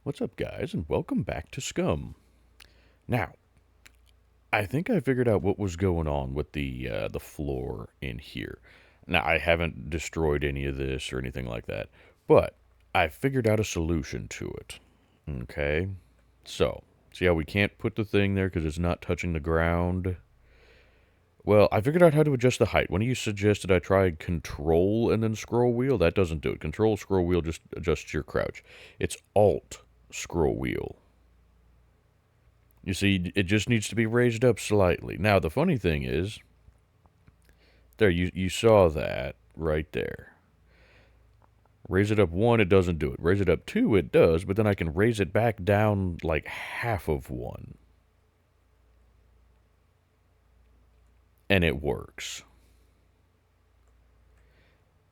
What's up, guys, and welcome back to SCUM. Now, I think I figured out what was going on with the floor in here. Now, I haven't destroyed any of this or anything like that, but I figured out a solution to it. Okay, so see how we can't put the thing there because it's not touching the ground? Well, I figured out how to adjust the height. One of you suggested I try Control and then Scroll Wheel. That doesn't do it. Control, Scroll Wheel just adjusts your crouch. It's Alt, Scroll Wheel. You see, it just needs to be raised up slightly. Now, the funny thing is, there, you saw that right there. Raise it up 1, it doesn't do it. Raise it up 2, it does, but then I can raise it back down like half of 1. And it works.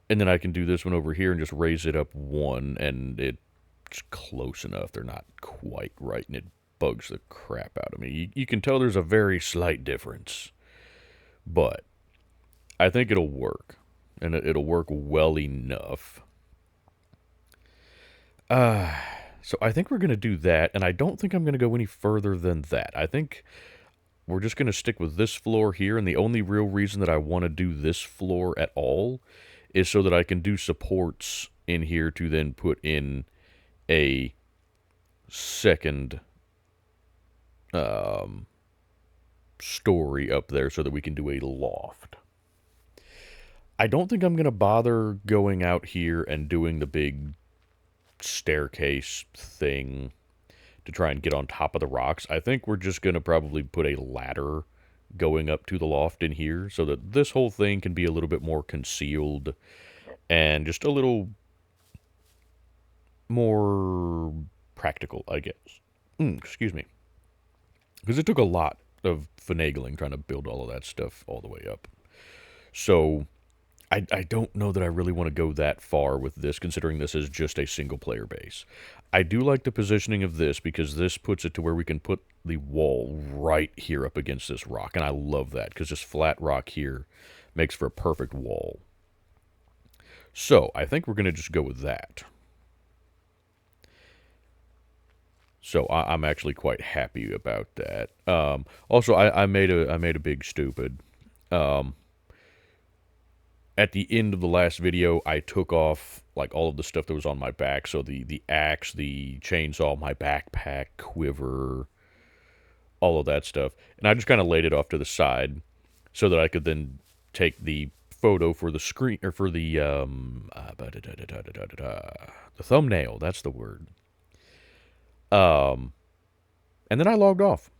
And then I can do this one over here and just raise it up 1, and it's close enough. They're not quite right, and it bugs the crap out of me. You can tell there's a very slight difference. But I think it'll work, and it'll work well enough. So I think we're going to do that, and I don't think I'm going to go any further than that. I think we're just going to stick with this floor here, and the only real reason that I want to do this floor at all is so that I can do supports in here to then put in a second story up there so that we can do a loft. I don't think I'm going to bother going out here and doing the big staircase thing to try and get on top of the rocks. I think we're just going to probably put a ladder going up to the loft in here so that this whole thing can be a little bit more concealed and just a little more practical, I guess. Excuse me. Because it took a lot of finagling trying to build all of that stuff all the way up. So I don't know that I really want to go that far with this, considering this is just a single-player base. I do like the positioning of this because this puts it to where we can put the wall right here up against this rock, and I love that because this flat rock here makes for a perfect wall. So I think we're going to just go with that. So I'm actually quite happy about that. Also, I made a big stupid. At the end of the last video, I took off like all of the stuff that was on my back. So the axe, the chainsaw, my backpack, quiver, all of that stuff. And I just kind of laid it off to the side so that I could then take the photo for the screen, or for the thumbnail. That's the word. And then I logged off.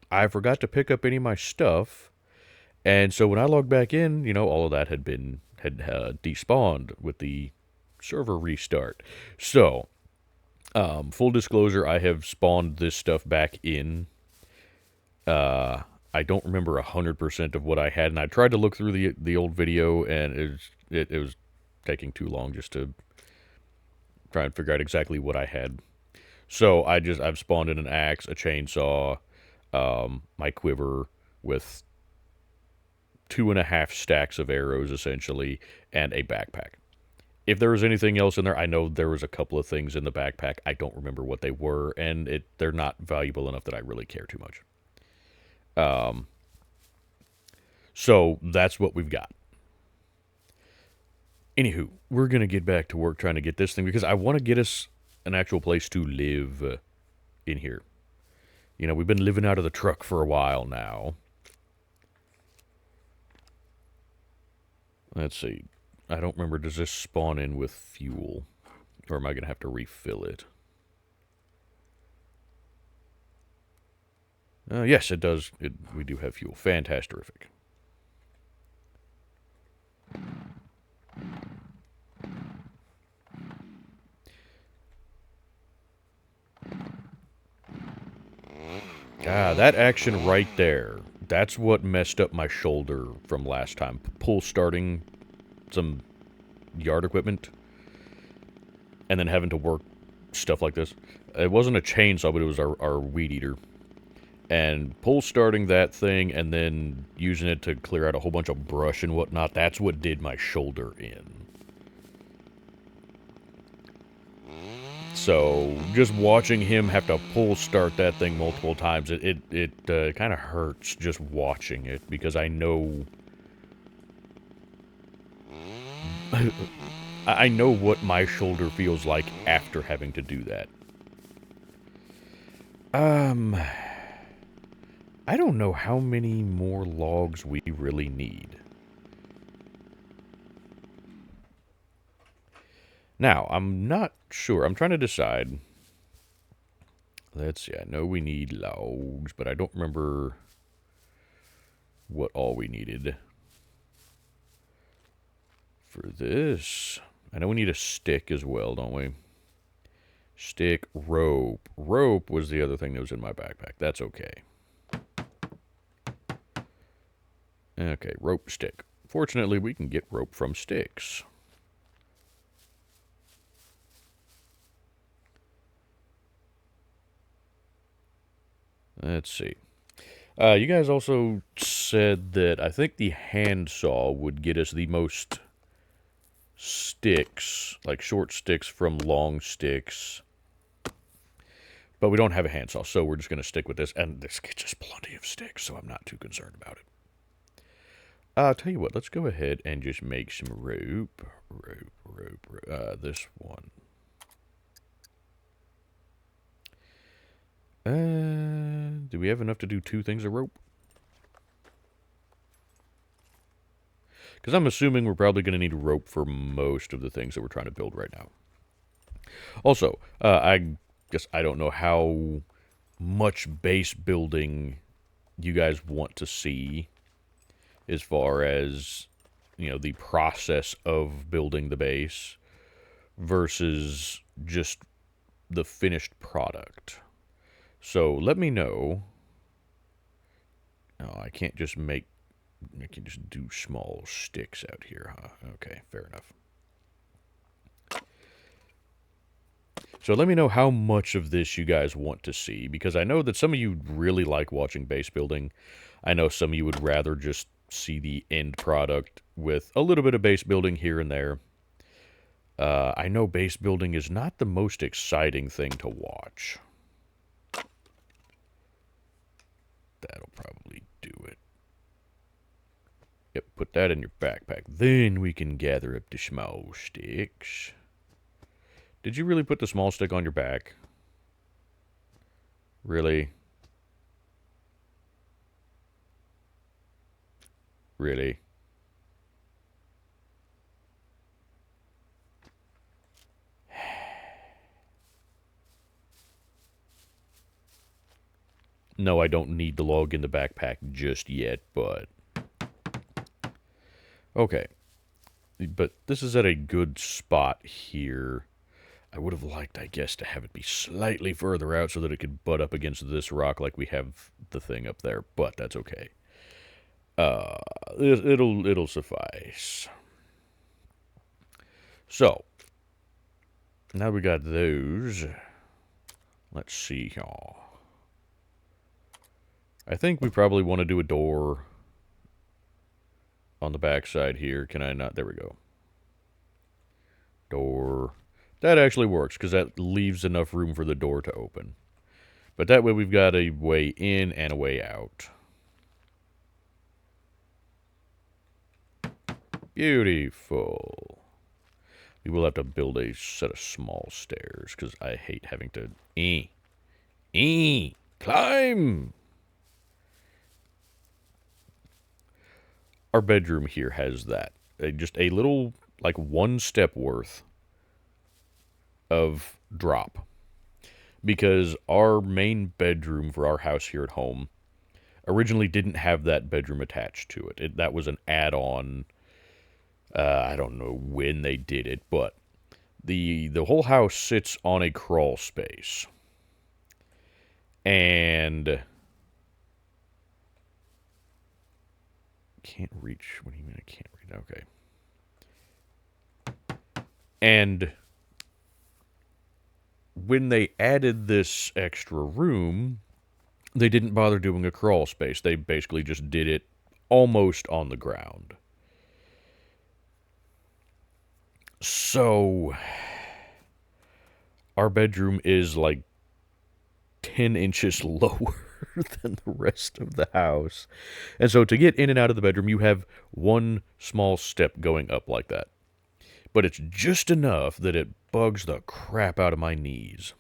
I forgot to pick up any of my stuff. And so when I logged back in, all of that had despawned with the server restart. So, full disclosure, I have spawned this stuff back in. I don't remember 100% of what I had, and I tried to look through the old video, and it was taking too long just to try and figure out exactly what I had. So I've spawned in an axe, a chainsaw, my quiver with 2.5 stacks of arrows, essentially, and a backpack. If there was anything else in there, I know there was a couple of things in the backpack. I don't remember what they were, and they're not valuable enough that I really care too much. So that's what we've got. Anywho, we're going to get back to work trying to get this thing, because I want to get us an actual place to live in here. We've been living out of the truck for a while now. Let's see. I don't remember, does this spawn in with fuel? Or am I going to have to refill it? Yes, it does. We do have fuel. Fantastic. That action right there. That's what messed up my shoulder from last time. Pull starting some yard equipment and then having to work stuff like this. It wasn't a chainsaw, but it was our weed eater. And pull starting that thing and then using it to clear out a whole bunch of brush and whatnot, that's what did my shoulder in. So just watching him have to pull start that thing multiple times, it kind of hurts just watching it, because I know I know what my shoulder feels like after having to do that. I don't know how many more logs we really need. Now, I'm not sure. I'm trying to decide. Let's see. I know we need logs, but I don't remember what all we needed for this. I know we need a stick as well, don't we? Stick, rope. Rope was the other thing that was in my backpack. That's okay. Okay, rope, stick. Fortunately, we can get rope from sticks. Let's see. You guys also said that I think the handsaw would get us the most sticks, like short sticks from long sticks. But we don't have a handsaw, so we're just going to stick with this. And there's just plenty of sticks, so I'm not too concerned about it. I'll tell you what, let's go ahead and just make some rope. This one. Do we have enough to do 2 things of rope? Because I'm assuming we're probably going to need rope for most of the things that we're trying to build right now. Also, I guess I don't know how much base building you guys want to see as far as, you know, the process of building the base versus just the finished product. So let me know. Oh, I can just do small sticks out here, huh? Okay, fair enough. So let me know how much of this you guys want to see, because I know that some of you really like watching base building. I know some of you would rather just see the end product with a little bit of base building here and there. I know base building is not the most exciting thing to watch. That'll probably do it. Yep, put that in your backpack. Then we can gather up the small sticks. Did you really put the small stick on your back? Really? Really? No, I don't need the log in the backpack just yet, but... Okay. But this is at a good spot here. I would have liked, I guess, to have it be slightly further out so that it could butt up against this rock like we have the thing up there, but that's okay. It'll suffice. So, now we got those. Let's see, y'all. I think we probably want to do a door on the back side here. Can I not? There we go. Door. That actually works, because that leaves enough room for the door to open. But that way we've got a way in and a way out. Beautiful. We will have to build a set of small stairs, because I hate having to... Climb! Our bedroom here has that. Just a little, like, 1 step worth of drop. Because our main bedroom for our house here at home originally didn't have that bedroom attached to it. That was an add-on. I don't know when they did it, but the whole house sits on a crawl space. And... Can't reach. What do you mean I can't reach? Okay. And when they added this extra room, they didn't bother doing a crawl space. They basically just did it almost on the ground. So our bedroom is like 10 inches lower than the rest of the house. And so to get in and out of the bedroom, you have one small step going up like that. But it's just enough that it bugs the crap out of my knees.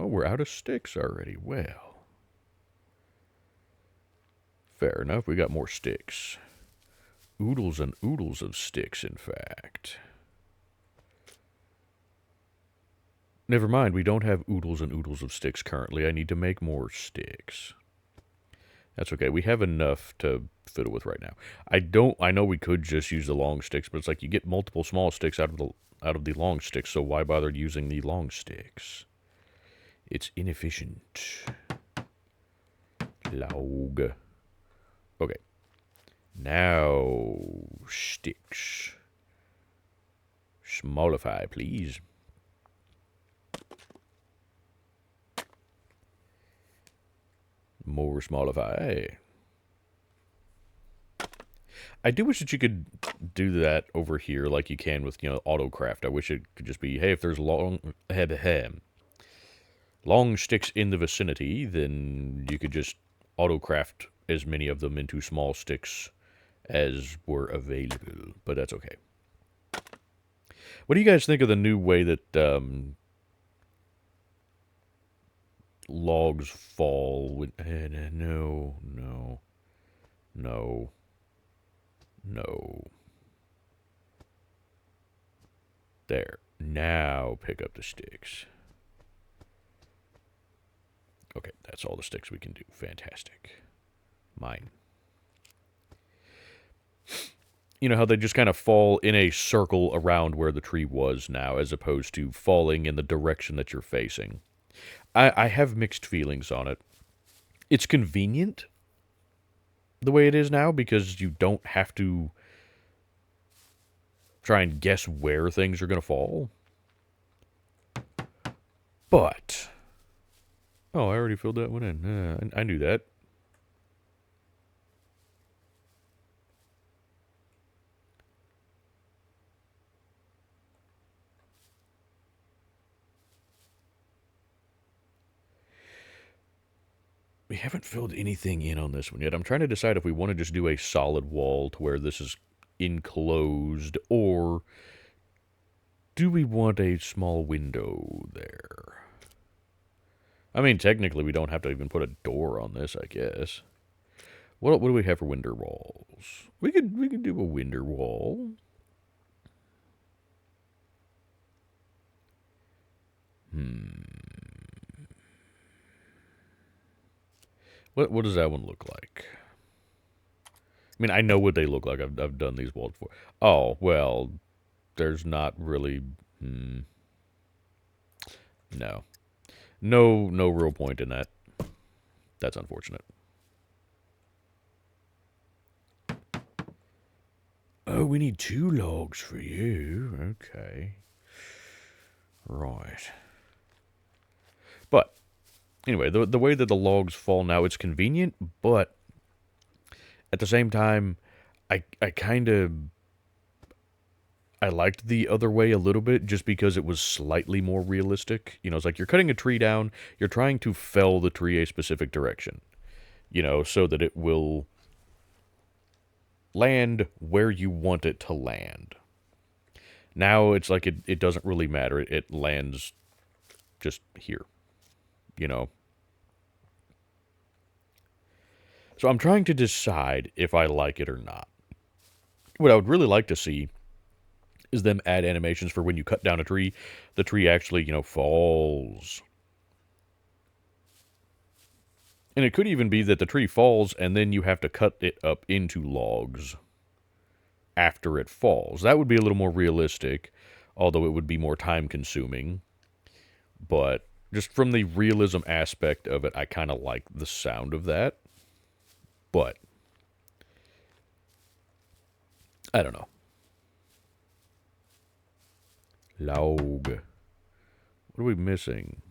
Oh, we're out of sticks already. Well, fair enough. We got more sticks. Oodles and oodles of sticks, in fact. Never mind, we don't have oodles and oodles of sticks currently. I need to make more sticks. That's okay. We have enough to fiddle with right now. I know we could just use the long sticks, but it's like you get multiple small sticks out of the long sticks, so why bother using the long sticks? It's inefficient. Log. Okay. Now, sticks. Smallify, please. More smallify. I do wish that you could do that over here like you can with, AutoCraft. I wish it could just be, hey, if there's long sticks in the vicinity, then you could just AutoCraft as many of them into small sticks as were available. But that's okay. What do you guys think of the new way that logs fall? No. There. Now pick up the sticks. Okay, that's all the sticks we can do. Fantastic. Mine. You know how they just kind of fall in a circle around where the tree was now, as opposed to falling in the direction that you're facing. I have mixed feelings on it. It's convenient the way it is now because you don't have to try and guess where things are going to fall. But, oh, I already filled that one in. I knew that. We haven't filled anything in on this one yet. I'm trying to decide if we want to just do a solid wall to where this is enclosed, or do we want a small window there? I mean, technically, we don't have to even put a door on this, I guess. What do we have for window walls? We could do a window wall. What does that one look like? I mean, I know what they look like. I've done these walls before. Oh, well, there's not really... No. No real point in that. That's unfortunate. Oh, we need 2 logs for you. Okay. Right. But, anyway, the way that the logs fall now, it's convenient, but at the same time, I kind of... I liked the other way a little bit just because it was slightly more realistic. It's like you're cutting a tree down, you're trying to fell the tree a specific direction, so that it will land where you want it to land. Now it's like it doesn't really matter. It lands just here, So I'm trying to decide if I like it or not. What I would really like to see is them add animations for when you cut down a tree, the tree actually, falls. And it could even be that the tree falls and then you have to cut it up into logs after it falls. That would be a little more realistic, although it would be more time consuming. But just from the realism aspect of it, I kind of like the sound of that. But I don't know. Log. What are we missing?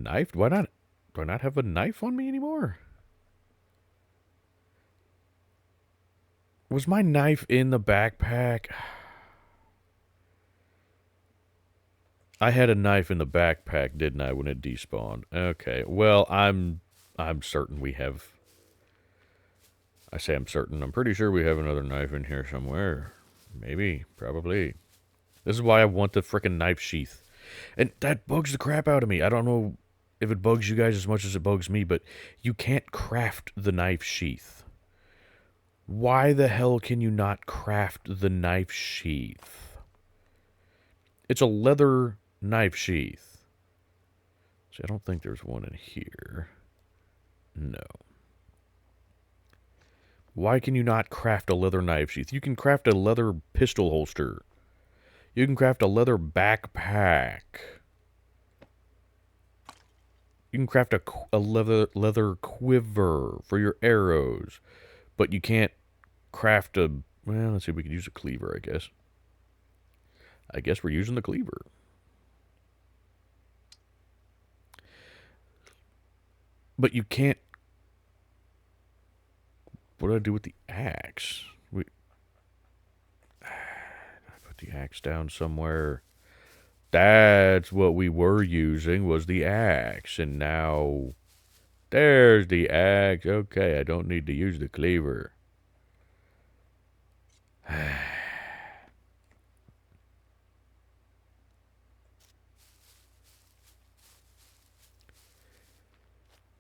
Knife? Why not? Do I not have a knife on me anymore? Was my knife in the backpack? I had a knife in the backpack, didn't I, when it despawned? Okay. Well, I'm certain we have. I say I'm certain. I'm pretty sure we have another knife in here somewhere. Maybe. Probably. This is why I want the frickin' knife sheath. And that bugs the crap out of me. I don't know if it bugs you guys as much as it bugs me, but you can't craft the knife sheath. Why the hell can you not craft the knife sheath? It's a leather knife sheath. See, I don't think there's one in here. No. Why can you not craft a leather knife sheath? You can craft a leather pistol holster. You can craft a leather backpack. You can craft a leather quiver for your arrows. But you can't craft a... Well, let's see if we can use a cleaver, I guess. I guess we're using the cleaver. But you can't... What do I do with the axe? I put the axe down somewhere. That's what we were using, was the axe. And now... There's the axe. Okay, I don't need to use the cleaver.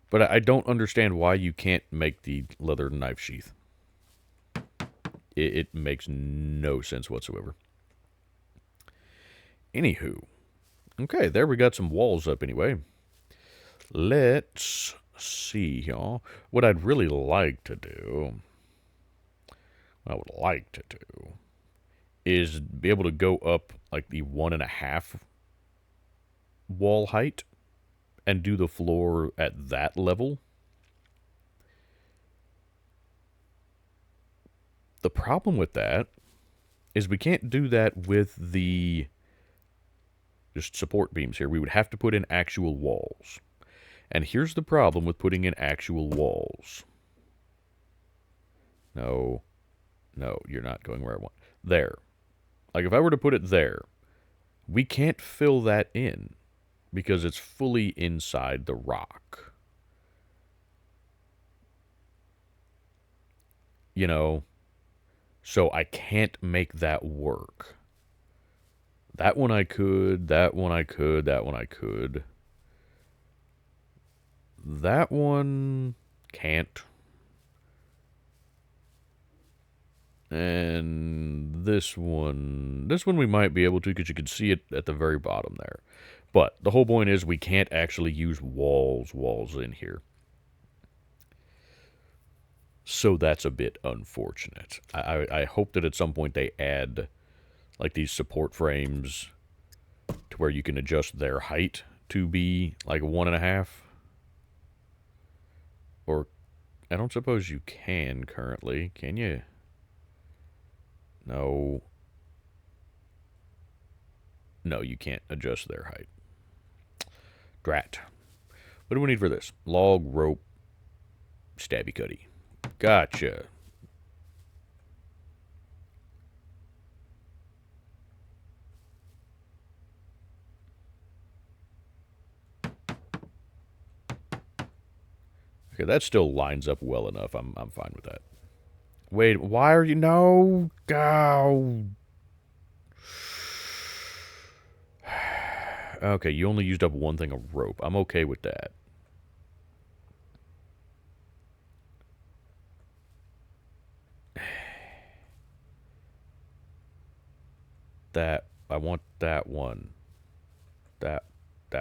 But I don't understand why you can't make the leather knife sheath. It makes no sense whatsoever. Anywho. Okay, there we got some walls up anyway. Let's see, y'all. What I'd really like to do... What I would like to do... is be able to go up like the 1.5 wall height and do the floor at that level. The problem with that is we can't do that with the just support beams here. We would have to put in actual walls. And here's the problem with putting in actual walls. No, you're not going where I want. There. Like if I were to put it there, we can't fill that in because it's fully inside the rock. You know, so I can't make that work. That one I could, that one I could, that one I could. That one can't. And this one we might be able to because you can see it at the very bottom there. But the whole point is we can't actually use walls in here. So that's a bit unfortunate. I hope that at some point they add like these support frames to where you can adjust their height to be like 1.5. Or I don't suppose you can currently, can you? No. No, you can't adjust their height. Drat. What do we need for this? Log, rope, stabby cutty. Gotcha. Okay, that still lines up well enough. I'm fine with that. Wait, why are you... No! Go! Okay, you only used up one thing of rope. I'm okay with that. I want that one. That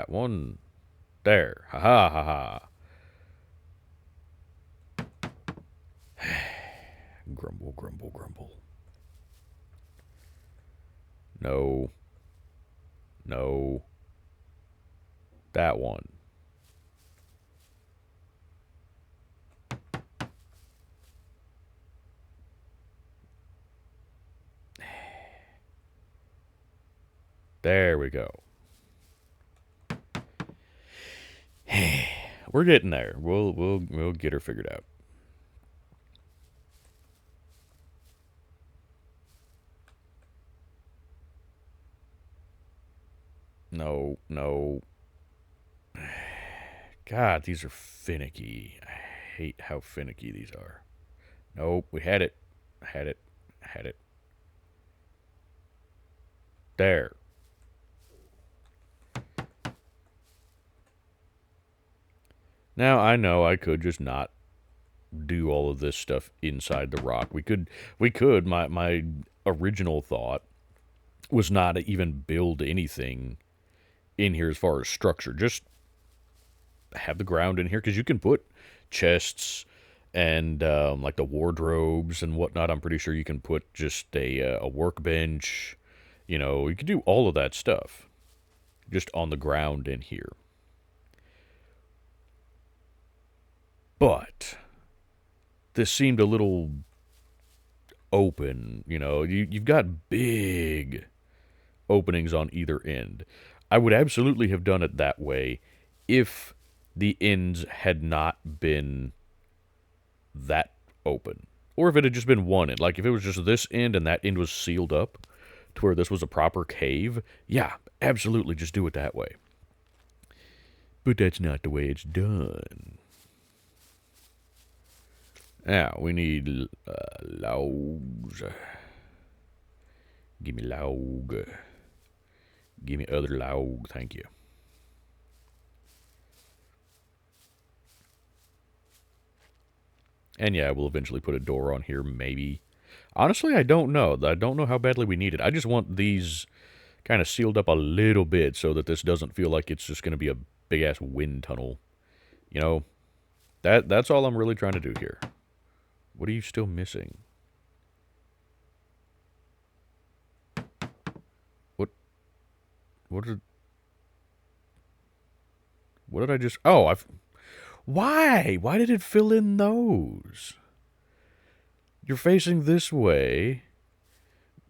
one. There. Ha ha ha ha. Grumble, grumble, grumble. No. No. That one. There we go. We're getting there. We'll get her figured out. No, no. God, these are finicky. I hate how finicky these are. Nope, we had it. Had it. Had it. There. Now, I know I could just not do all of this stuff inside the rock. We could. My original thought was not to even build anything in here as far as structure. Just have the ground in here, because you can put chests and like the wardrobes and whatnot. I'm pretty sure you can put just a workbench. You know, you can do all of that stuff just on the ground in here. But this seemed a little open. You know, you've got big openings on either end. I would absolutely have done it that way if the ends had not been that open. Or if it had just been one end. Like if it was just this end and that end was sealed up to where this was a proper cave, yeah, absolutely just do it that way. But that's not the way it's done. Now, we need logs. Give me log. Give me other log, thank you. And yeah, we'll eventually put a door on here, maybe. Honestly, I don't know. I don't know how badly we need it. I just want these kind of sealed up a little bit so that this doesn't feel like it's just going to be a big-ass wind tunnel. You know, that's all I'm really trying to do here. What are you still missing? What did... What did I just... Oh, Why? Why did it fill in those? You're facing this way,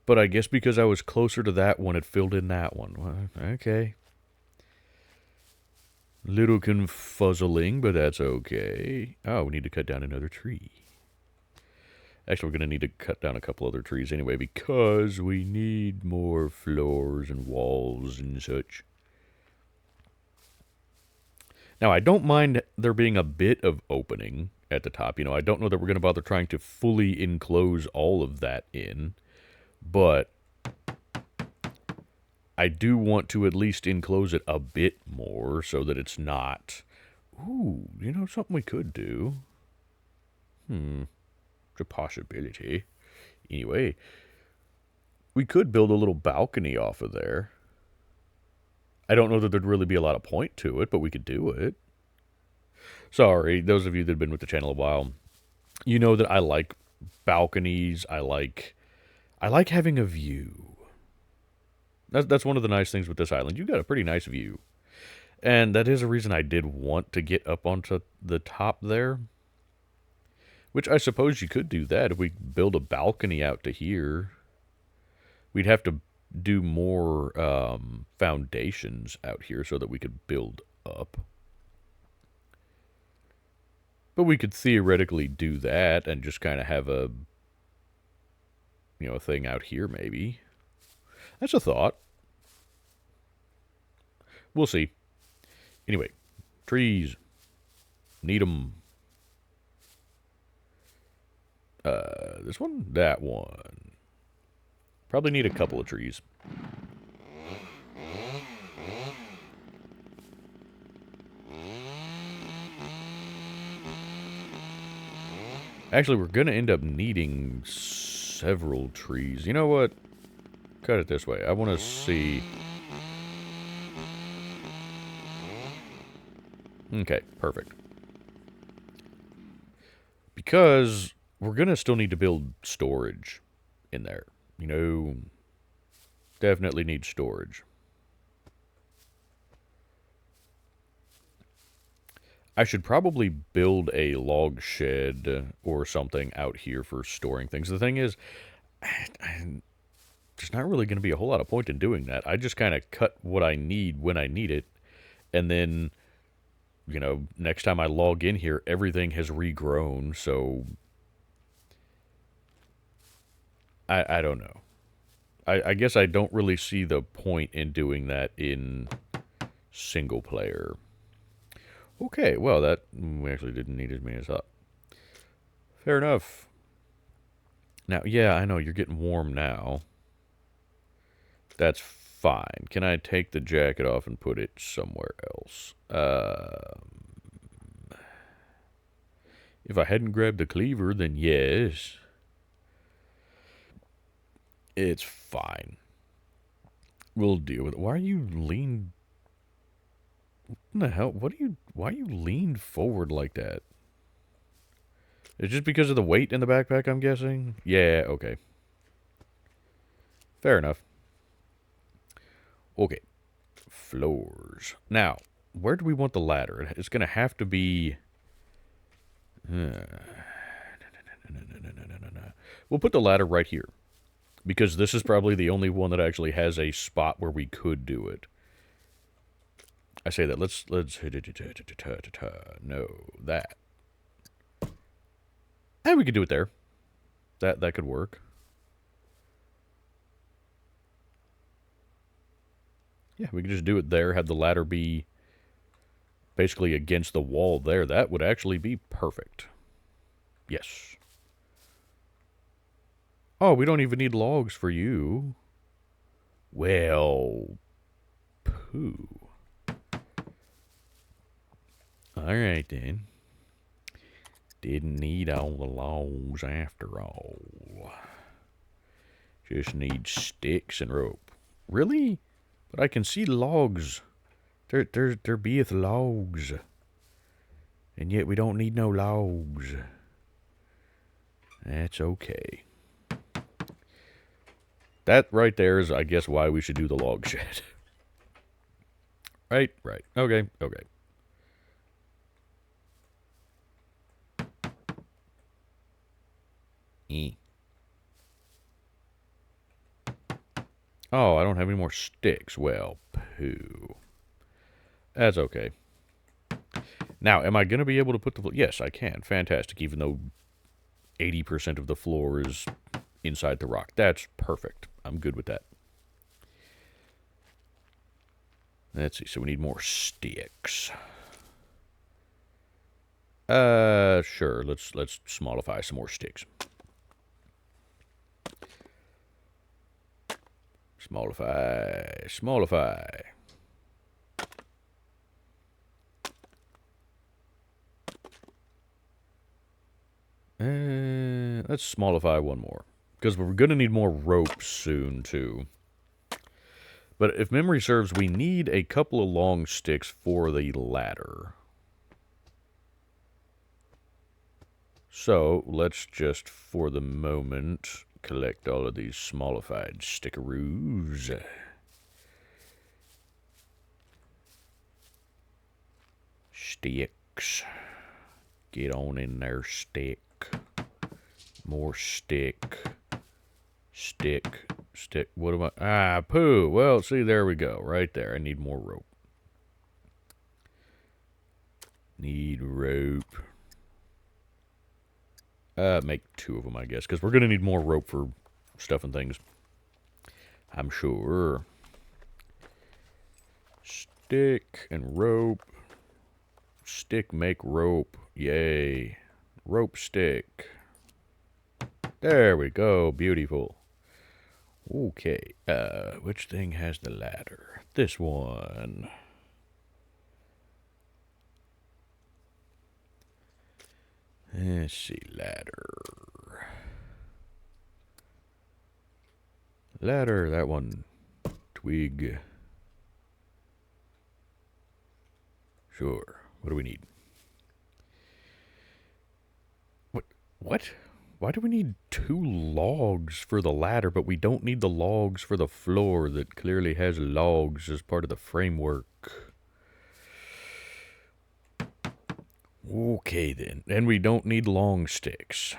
but I guess because I was closer to that one, it filled in that one. Well, okay. Little confuzzling, but that's okay. Oh, we need to cut down another tree. Actually, we're going to need to cut down a couple other trees anyway, because we need more floors and walls and such. Now, I don't mind there being a bit of opening at the top. You know, I don't know that we're going to bother trying to fully enclose all of that in, but I do want to at least enclose it a bit more so that it's not... Ooh, you know, something we could do. It's a possibility. Anyway, we could build a little balcony off of there. I don't know that there'd really be a lot of point to it, but we could do it. Sorry, those of you that have been with the channel a while, you know that I like balconies. I like having a view. That's one of the nice things with this island. You've got a pretty nice view. And that is a reason I did want to get up onto the top there. Which I suppose you could do that if we build a balcony out to here. We'd have to do more foundations out here so that we could build up. But we could theoretically do that and just kind of have a, you know, a thing out here maybe. That's a thought. We'll see. Anyway, trees. Need them. This one? That one. Probably need a couple of trees. Actually, we're going to end up needing several trees. You know what? Cut it this way. I want to see... Okay, perfect. Because we're going to still need to build storage in there. You know, definitely need storage. I should probably build a log shed or something out here for storing things. The thing is, there's not really going to be a whole lot of point in doing that. I just kind of cut what I need when I need it, and then you know, next time I log in here, everything has regrown, so I don't know. I guess I don't really see the point in doing that in single player. Okay, well, that we actually didn't need as many as up. Fair enough. Now, yeah, I know you're getting warm now. That's fine. Can I take the jacket off and put it somewhere else? If I hadn't grabbed the cleaver, then yes. It's fine. We'll deal with it. Why are you leaned? What the hell? Why are you leaned forward like that? It's just because of the weight in the backpack, I'm guessing? Yeah, okay. Fair enough. Okay. Floors. Now, where do we want the ladder? It's going to have to be... We'll put the ladder right here. Because this is probably the only one that actually has a spot where we could do it. I say that. Let's no, that. And we could do it there. That could work. Yeah, we could just do it there, have the ladder be basically against the wall there. That would actually be perfect. Yes. Oh, we don't even need logs for you. Well, poo. Alright then. Didn't need all the logs after all. Just need sticks and rope. Really? But I can see logs. There beeth logs. And yet we don't need no logs. That's okay. That right there is, I guess, why we should do the log shed. Right. Okay. Oh, I don't have any more sticks. Well, poo. That's okay. Now, am I going to be able to put the... Yes, I can. Fantastic, even though 80% of the floor is inside the rock. That's perfect. I'm good with that. Let's see. So we need more sticks. Sure. Let's smallify some more sticks. Smallify. Let's smallify one more. Because we're going to need more rope soon, too. But if memory serves, we need a couple of long sticks for the ladder. So, let's just, for the moment, collect all of these smallified stickaroos. Sticks. Get on in there, stick. More stick. Stick. What am I? Ah, poo. Well, see, there we go. Right there. I need more rope. Need rope. Make 2 of them, I guess, because we're going to need more rope for stuff and things. I'm sure. Stick and rope. Stick make rope. Yay. Rope stick. There we go. Beautiful. Okay. Which thing has the ladder? This one. Let's see. Ladder. Ladder. That one. Twig. Sure. What do we need? What? Why do we need 2 logs for the ladder, but we don't need the logs for the floor that clearly has logs as part of the framework? Okay, then. And we don't need long sticks.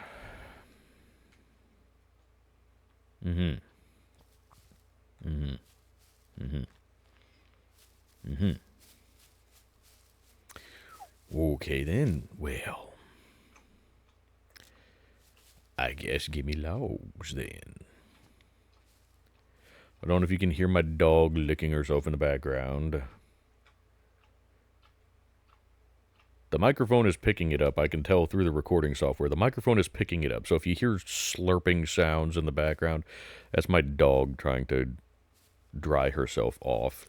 Okay then, well, I guess give me logs then. I don't know if you can hear my dog licking herself in the background. The microphone is picking it up. I can tell through the recording software. The microphone is picking it up. So if you hear slurping sounds in the background, that's my dog trying to dry herself off.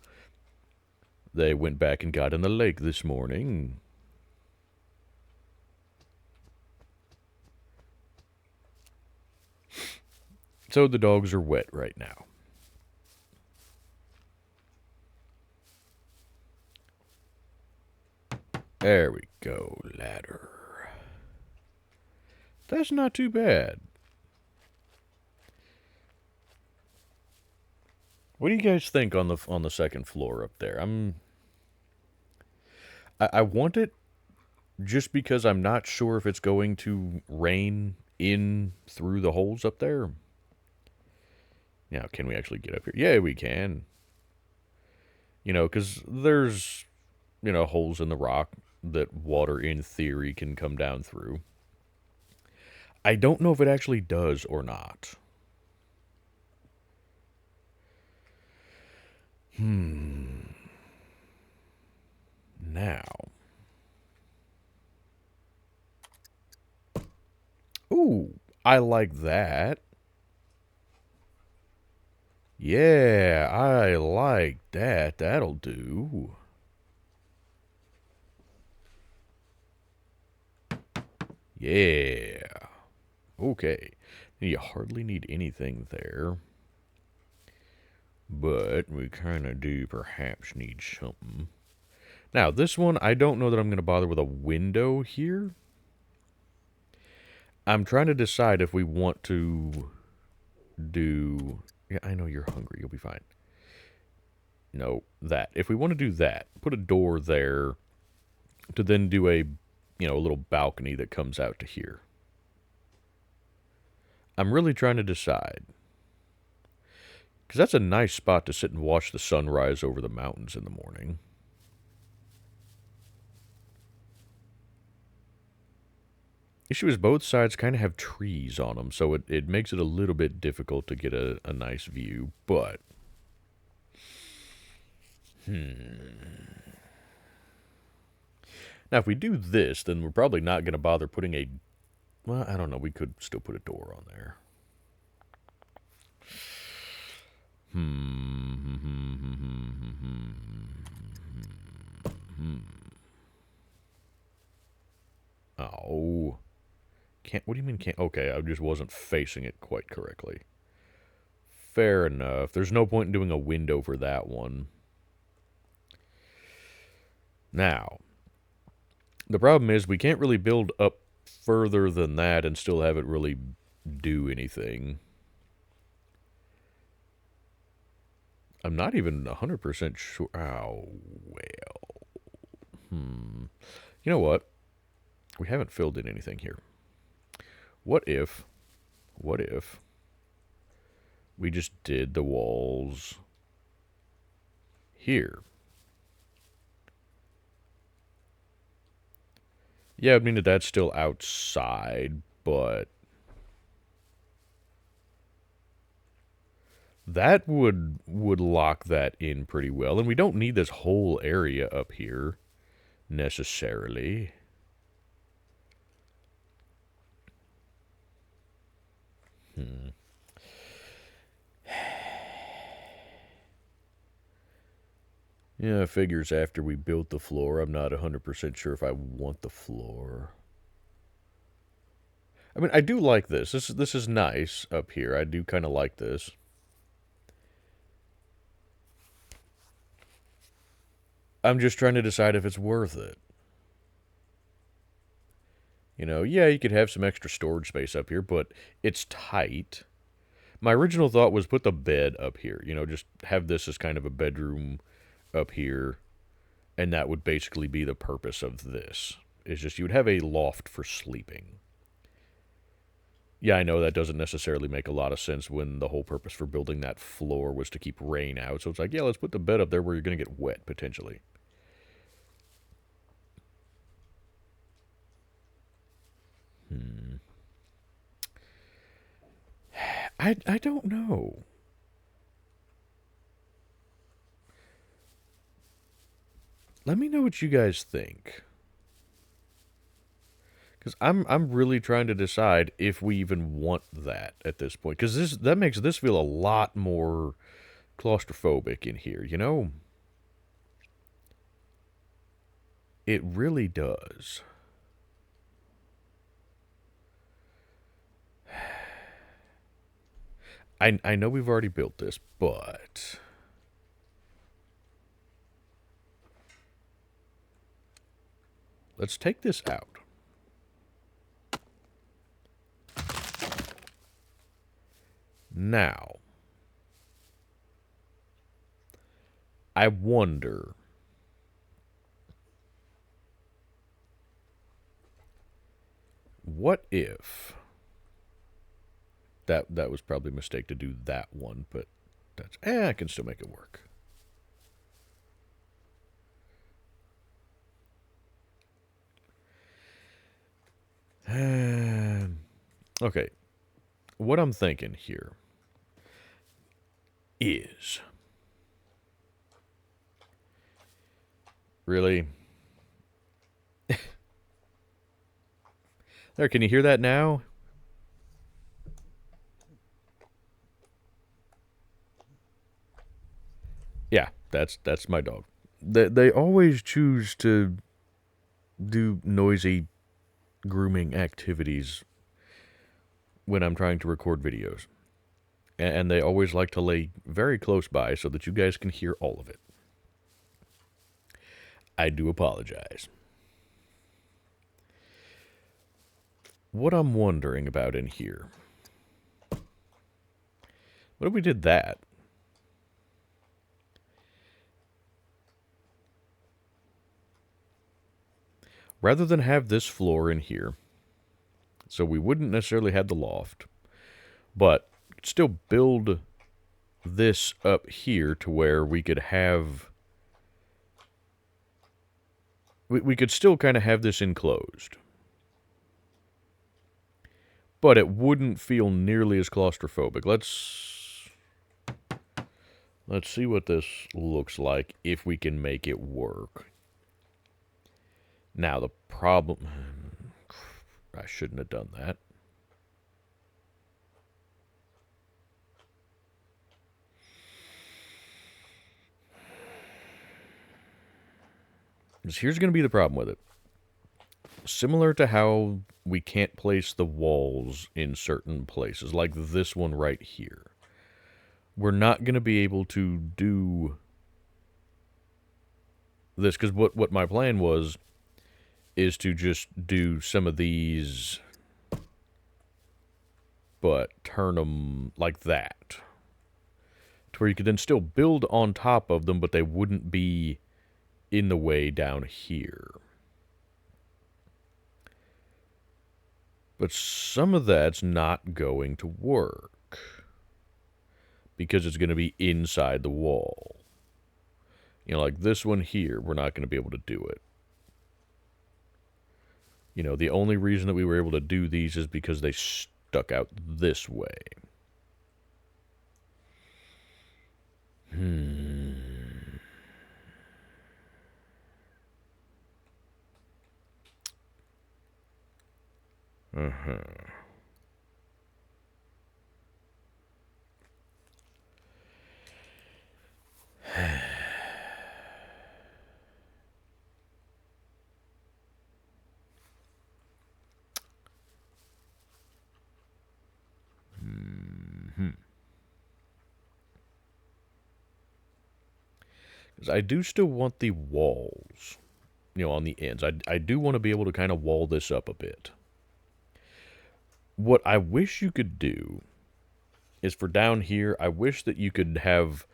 They went back and got in the lake this morning. So the dogs are wet right now. There we go, ladder. That's not too bad. What do you guys think on the second floor up there? I want it just because I'm not sure if it's going to rain in through the holes up there. Now, can we actually get up here? Yeah, we can. You know, because there's, holes in the rock that water in theory can come down through. I don't know if it actually does or not. Now. Ooh, I like that. Yeah, I like that. That'll do. Yeah. Okay. You hardly need anything there. But we kind of do perhaps need something. Now, this one, I don't know that I'm going to bother with a window here. I'm trying to decide if we want to do... Yeah, I know you're hungry. You'll be fine. No, that. If we want to do that, put a door there to then do a little balcony that comes out to here. I'm really trying to decide. Because that's a nice spot to sit and watch the sunrise over the mountains in the morning. Issue is both sides kind of have trees on them, so it makes it a little bit difficult to get a nice view, but... Now, if we do this, then we're probably not going to bother putting a... Well, I don't know. We could still put a door on there. Oh. Can't... What do you mean can't... Okay, I just wasn't facing it quite correctly. Fair enough. There's no point in doing a window for that one. Now, the problem is we can't really build up further than that and still have it really do anything. I'm not even 100% sure. Oh, well. You know what? We haven't filled in anything here. What if we just did the walls here? Yeah, I mean that that's still outside, but that would lock that in pretty well. And we don't need this whole area up here necessarily. Yeah, figures after we built the floor, I'm not 100% sure if I want the floor. I mean, I do like this. This is nice up here. I do kind of like this. I'm just trying to decide if it's worth it. Yeah, you could have some extra storage space up here, but it's tight. My original thought was put the bed up here. Just have this as kind of a bedroom up here, and that would basically be the purpose of this. It's just you would have a loft for sleeping. Yeah, I know that doesn't necessarily make a lot of sense when the whole purpose for building that floor was to keep rain out. So it's like, yeah, let's put the bed up there where you're going to get wet, potentially. I don't know. Let me know what you guys think. Because I'm really trying to decide if we even want that at this point. Because that makes this feel a lot more claustrophobic in here, you know? It really does. I know we've already built this, but let's take this out. Now, I wonder, what if that was probably a mistake to do that one, but that's I can still make it work. Okay, what I'm thinking here is really there. Can you hear that now? Yeah, that's my dog. They always choose to do noisy grooming activities when I'm trying to record videos. And they always like to lay very close by so that you guys can hear all of it. I do apologize. What I'm wondering about in here. What if we did that? Rather than have this floor in here, so we wouldn't necessarily have the loft, but still build this up here to where we could have... We could still kind of have this enclosed. But it wouldn't feel nearly as claustrophobic. Let's see what this looks like if we can make it work. Now the problem... I shouldn't have done that. Here's going to be the problem with it. Similar to how we can't place the walls in certain places, like this one right here. We're not going to be able to do this, because what my plan was is to just do some of these, but turn them like that. To where you could then still build on top of them, but they wouldn't be in the way down here. But some of that's not going to work, because it's going to be inside the wall. You know, like this one here, we're not going to be able to do it. You know, the only reason that we were able to do these is because they stuck out this way. Because I do still want the walls, you know, on the ends. I do want to be able to kind of wall this up a bit. What I wish you could do is for down here, I wish that you could have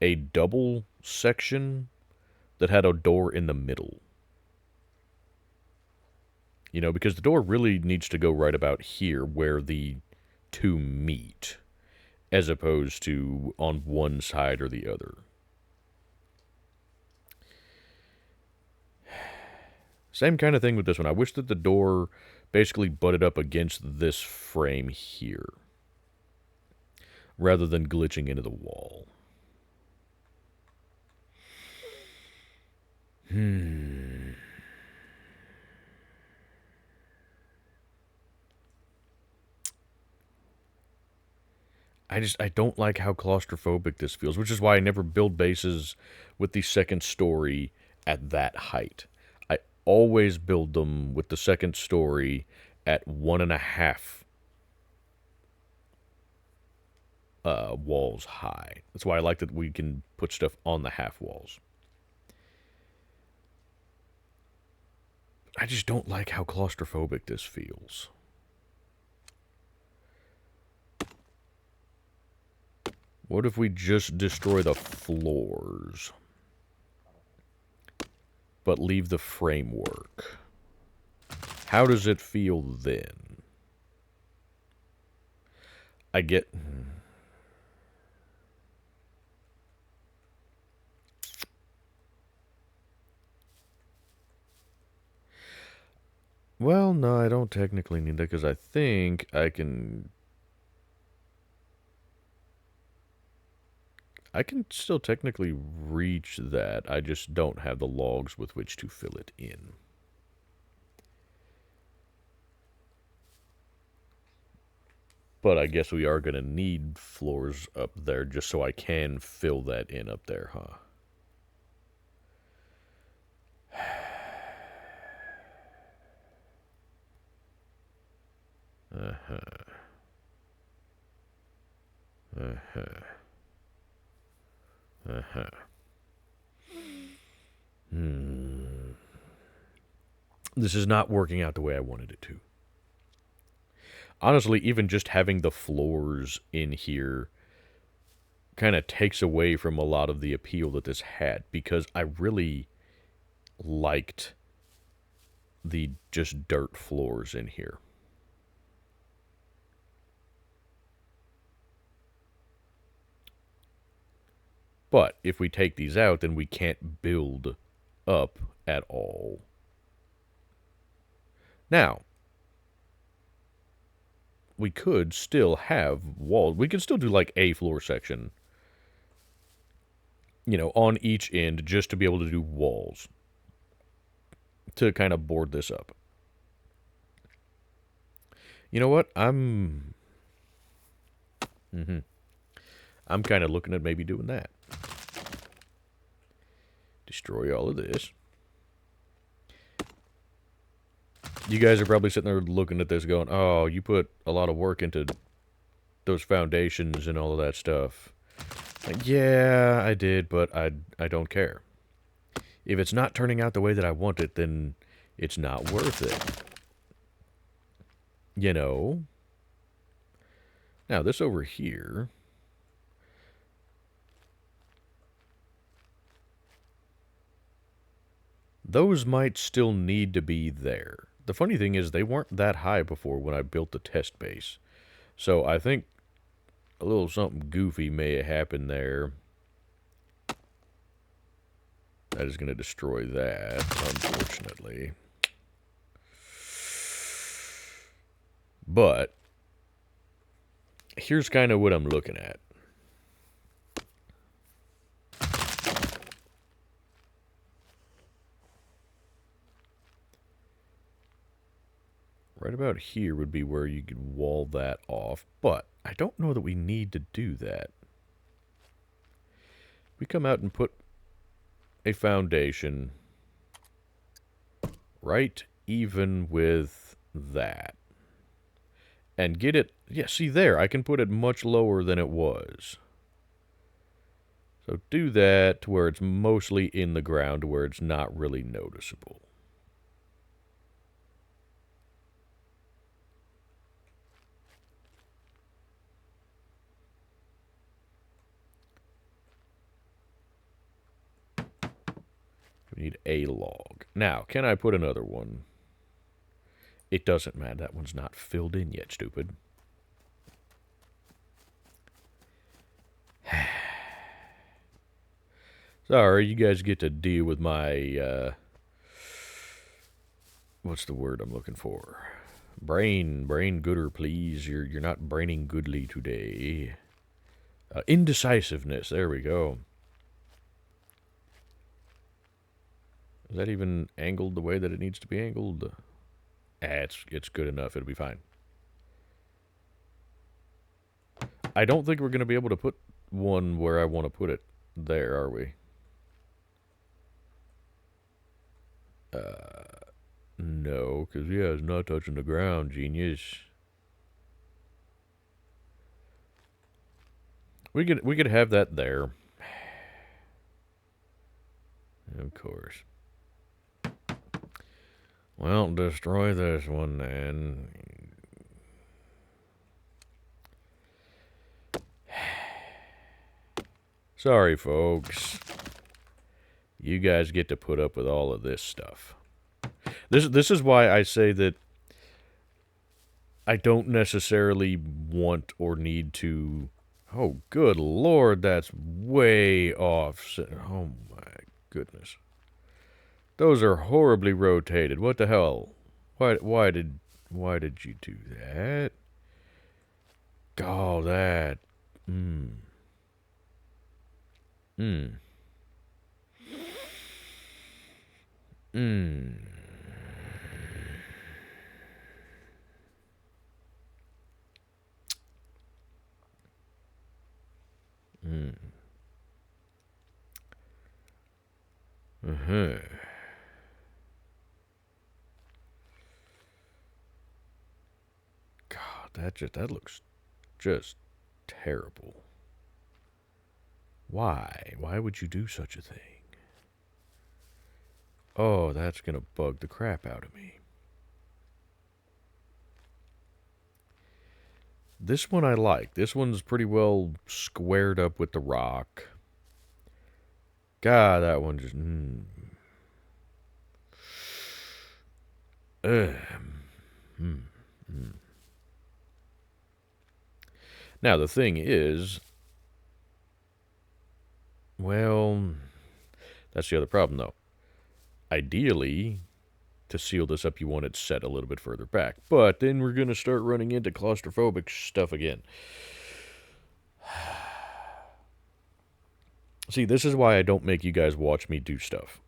a double section that had a door in the middle. You know, because the door really needs to go right about here where the two meet, as opposed to on one side or the other. Same kind of thing with this one. I wish that the door basically butted up against this frame here, rather than glitching into the wall. I don't like how claustrophobic this feels, which is why I never build bases with the second story at that height. I always build them with the second story at 1.5 walls high. That's why I like that we can put stuff on the half walls. I just don't like how claustrophobic this feels. What if we just destroy the floors, but leave the framework? How does it feel then? I get... Well, no, I don't technically need that, because I think I can still technically reach that. I just don't have the logs with which to fill it in. But I guess we are going to need floors up there just so I can fill that in up there, huh? Uh-huh. Uh-huh. Uh-huh. This is not working out the way I wanted it to. Honestly, even just having the floors in here kind of takes away from a lot of the appeal that this had, because I really liked the just dirt floors in here. But if we take these out, then we can't build up at all. Now, we could still have walls. We could still do like a floor section, you know, on each end, just to be able to do walls to kind of board this up. You know what? I'm kind of looking at maybe doing that. Destroy all of this. You guys are probably sitting there looking at this going, oh, you put a lot of work into those foundations and all of that stuff. Like, yeah, I did, but I don't care. If it's not turning out the way that I want it, then it's not worth it. You know? Now, this over here... those might still need to be there. The funny thing is, they weren't that high before when I built the test base. So I think a little something goofy may have happened there. That is going to destroy that, unfortunately. But here's kind of what I'm looking at. Right about here would be where you could wall that off, but I don't know that we need to do that. We come out and put a foundation right even with that. And get it, yeah, see there, I can put it much lower than it was. So do that to where it's mostly in the ground, to where it's not really noticeable. We need a log. Now, can I put another one? It doesn't matter. That one's not filled in yet, stupid. Sorry, you guys get to deal with my, what's the word I'm looking for? Brain gooder, please. You're not braining goodly today. Indecisiveness. There we go. Is that even angled the way that it needs to be angled? It's good enough. It'll be fine. I don't think we're going to be able to put one where I want to put it there, are we? No, because, yeah, it's not touching the ground, genius. We could have that there. Of course. Well, destroy this one then. Sorry, folks. You guys get to put up with all of this stuff. This is why I say that I don't necessarily want or need to... Oh, good lord, that's way off. Oh, my goodness. Those are horribly rotated. What the hell? Why did you do that? Oh, that. Mm. Mm. Mm. Mm. Uh-huh. God, that looks just terrible. Why? Why would you do such a thing? Oh, that's gonna bug the crap out of me. This one I like. This one's pretty well squared up with the rock. God, that one just... Now, the thing is... Well... That's the other problem, though. Ideally, to seal this up, you want it set a little bit further back. But then we're going to start running into claustrophobic stuff again. See, this is why I don't make you guys watch me do stuff.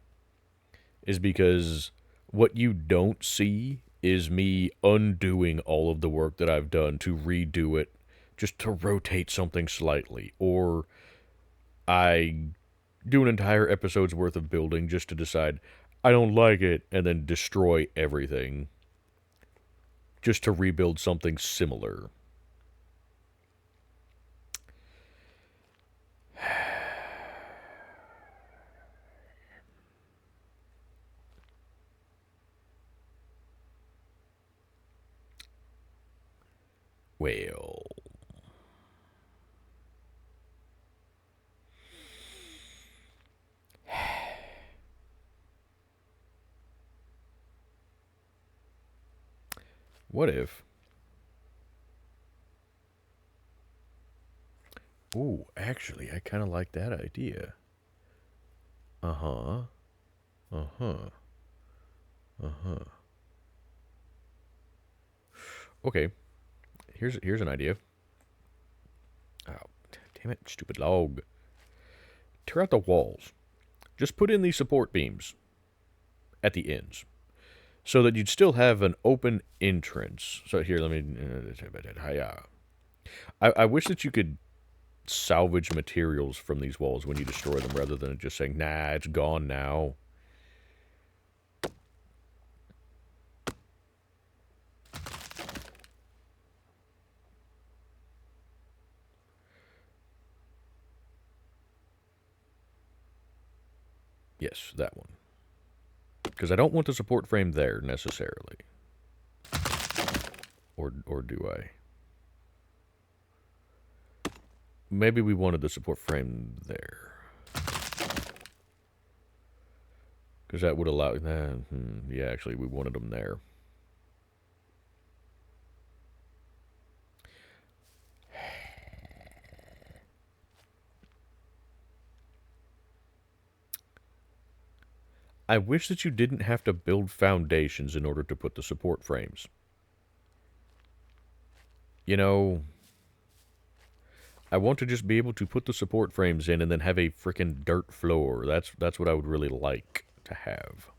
Is because what you don't see is me undoing all of the work that I've done to redo it just to rotate something slightly. Or I do an entire episode's worth of building just to decide I don't like it and then destroy everything just to rebuild something similar. Well... What if... Ooh, actually, I kind of like that idea. Uh-huh. Uh-huh. Uh-huh. Okay. Here's an idea. Oh, damn it, stupid log. Tear out the walls. Just put in these support beams at the ends, so that you'd still have an open entrance. So here, let me... I wish that you could salvage materials from these walls when you destroy them, rather than just saying, nah, it's gone now. Yes, that one. Because I don't want the support frame there, necessarily. Or do I? Maybe we wanted the support frame there. Because that would allow... yeah, actually, we wanted them there. I wish that you didn't have to build foundations in order to put the support frames. You know, I want to just be able to put the support frames in and then have a freaking dirt floor. That's what I would really like to have.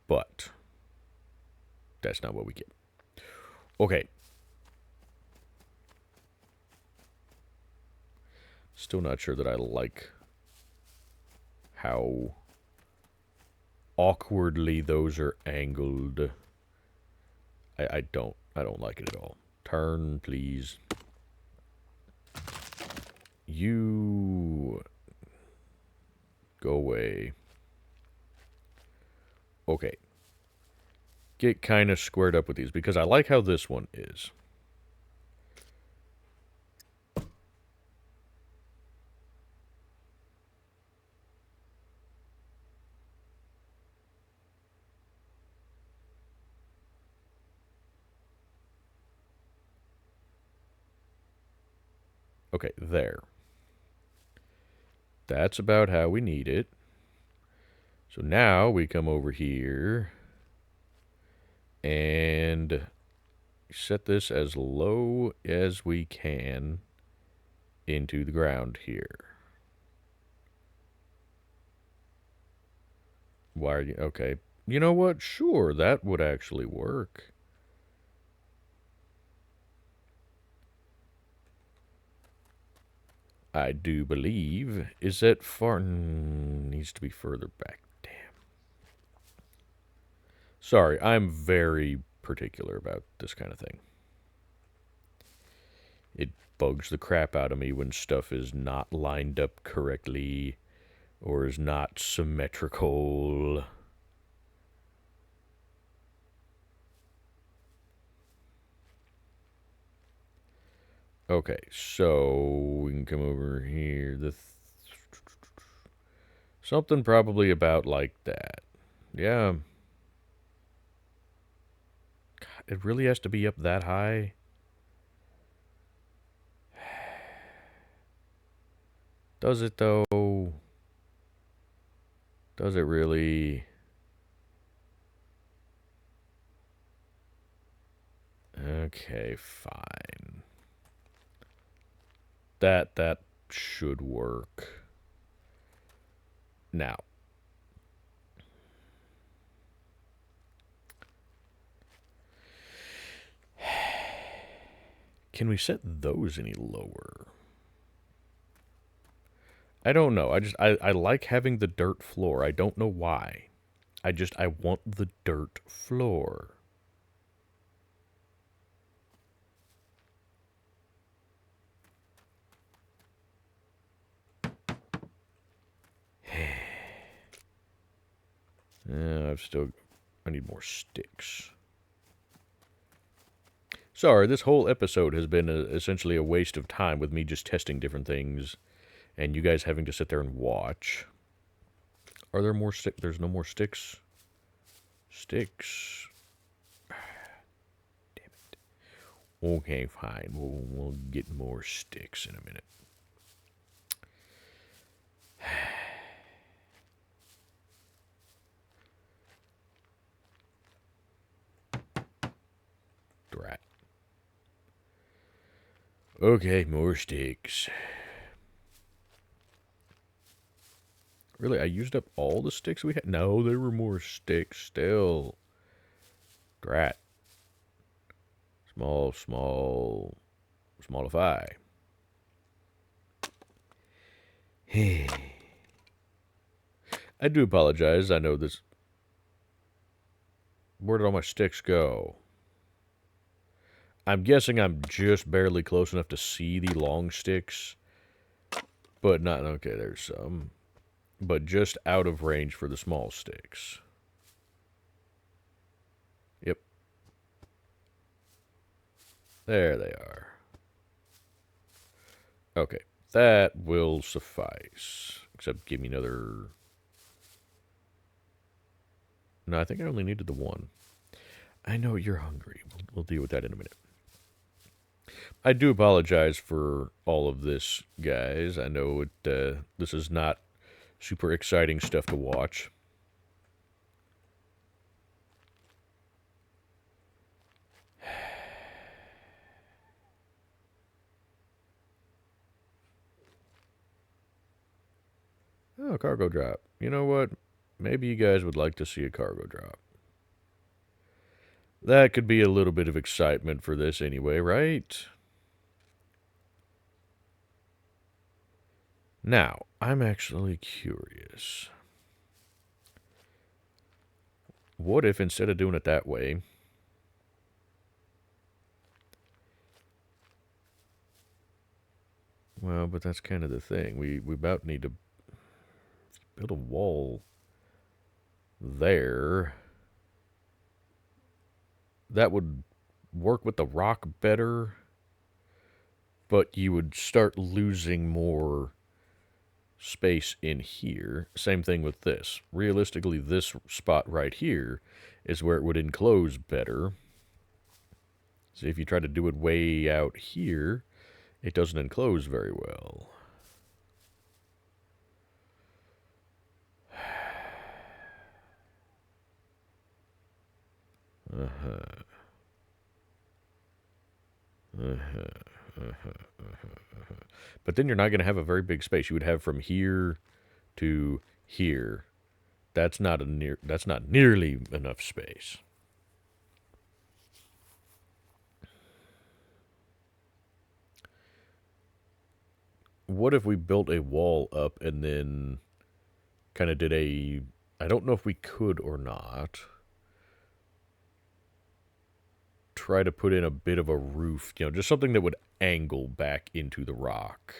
But that's not what we get. Okay. Still not sure that I like how awkwardly those are angled. I don't like it at all. Turn, please. You go away. Okay. Get kind of squared up with these because I like how this one is. Okay, there. That's about how we need it. So now we come over here and set this as low as we can into the ground here. Why are you... Okay. You know what? Sure, that would actually work. I do believe. Is that far? Needs to be further back. Damn. Sorry, I'm very particular about this kind of thing. It bugs the crap out of me when stuff is not lined up correctly or is not symmetrical. Okay, so we can come over here. Something probably about like that. Yeah. God, it really has to be up that high. Does it though? Does it really? Okay, fine. That should work. Now, can we set those any lower? I don't know. I like having the dirt floor. I don't know why. I want the dirt floor. I need more sticks. Sorry, this whole episode has been essentially a waste of time with me just testing different things and you guys having to sit there and watch. Are there more sticks? There's no more sticks. Sticks. Damn it. Okay, fine. We'll get more sticks in a minute. Drat. Okay, more sticks. Really, I used up all the sticks we had? No, there were more sticks still. Drat. Smallify. I do apologize. I know this... Where did all my sticks go? I'm guessing I'm just barely close enough to see the long sticks. But not... Okay, there's some. But just out of range for the small sticks. Yep. There they are. Okay, that will suffice. Except give me another... No, I think I only needed the one. I know you're hungry. We'll deal with that in a minute. I do apologize for all of this, guys. I know this is not super exciting stuff to watch. Oh, cargo drop. You know what? Maybe you guys would like to see a cargo drop. That could be a little bit of excitement for this anyway, right? Now, I'm actually curious. What if instead of doing it that way, well, but that's kind of the thing. We about need to build a wall there. That would work with the rock better, but you would start losing more space in here. Same thing with this. Realistically, this spot right here is where it would enclose better. So if you try to do it way out here, it doesn't enclose very well. Uh-huh. But then you're not going to have a very big space. You would have from here to here. That's not nearly enough space. What if we built a wall up and then kind of did a, I don't know if we could or not, try to put in a bit of a roof, just something that would angle back into the rock.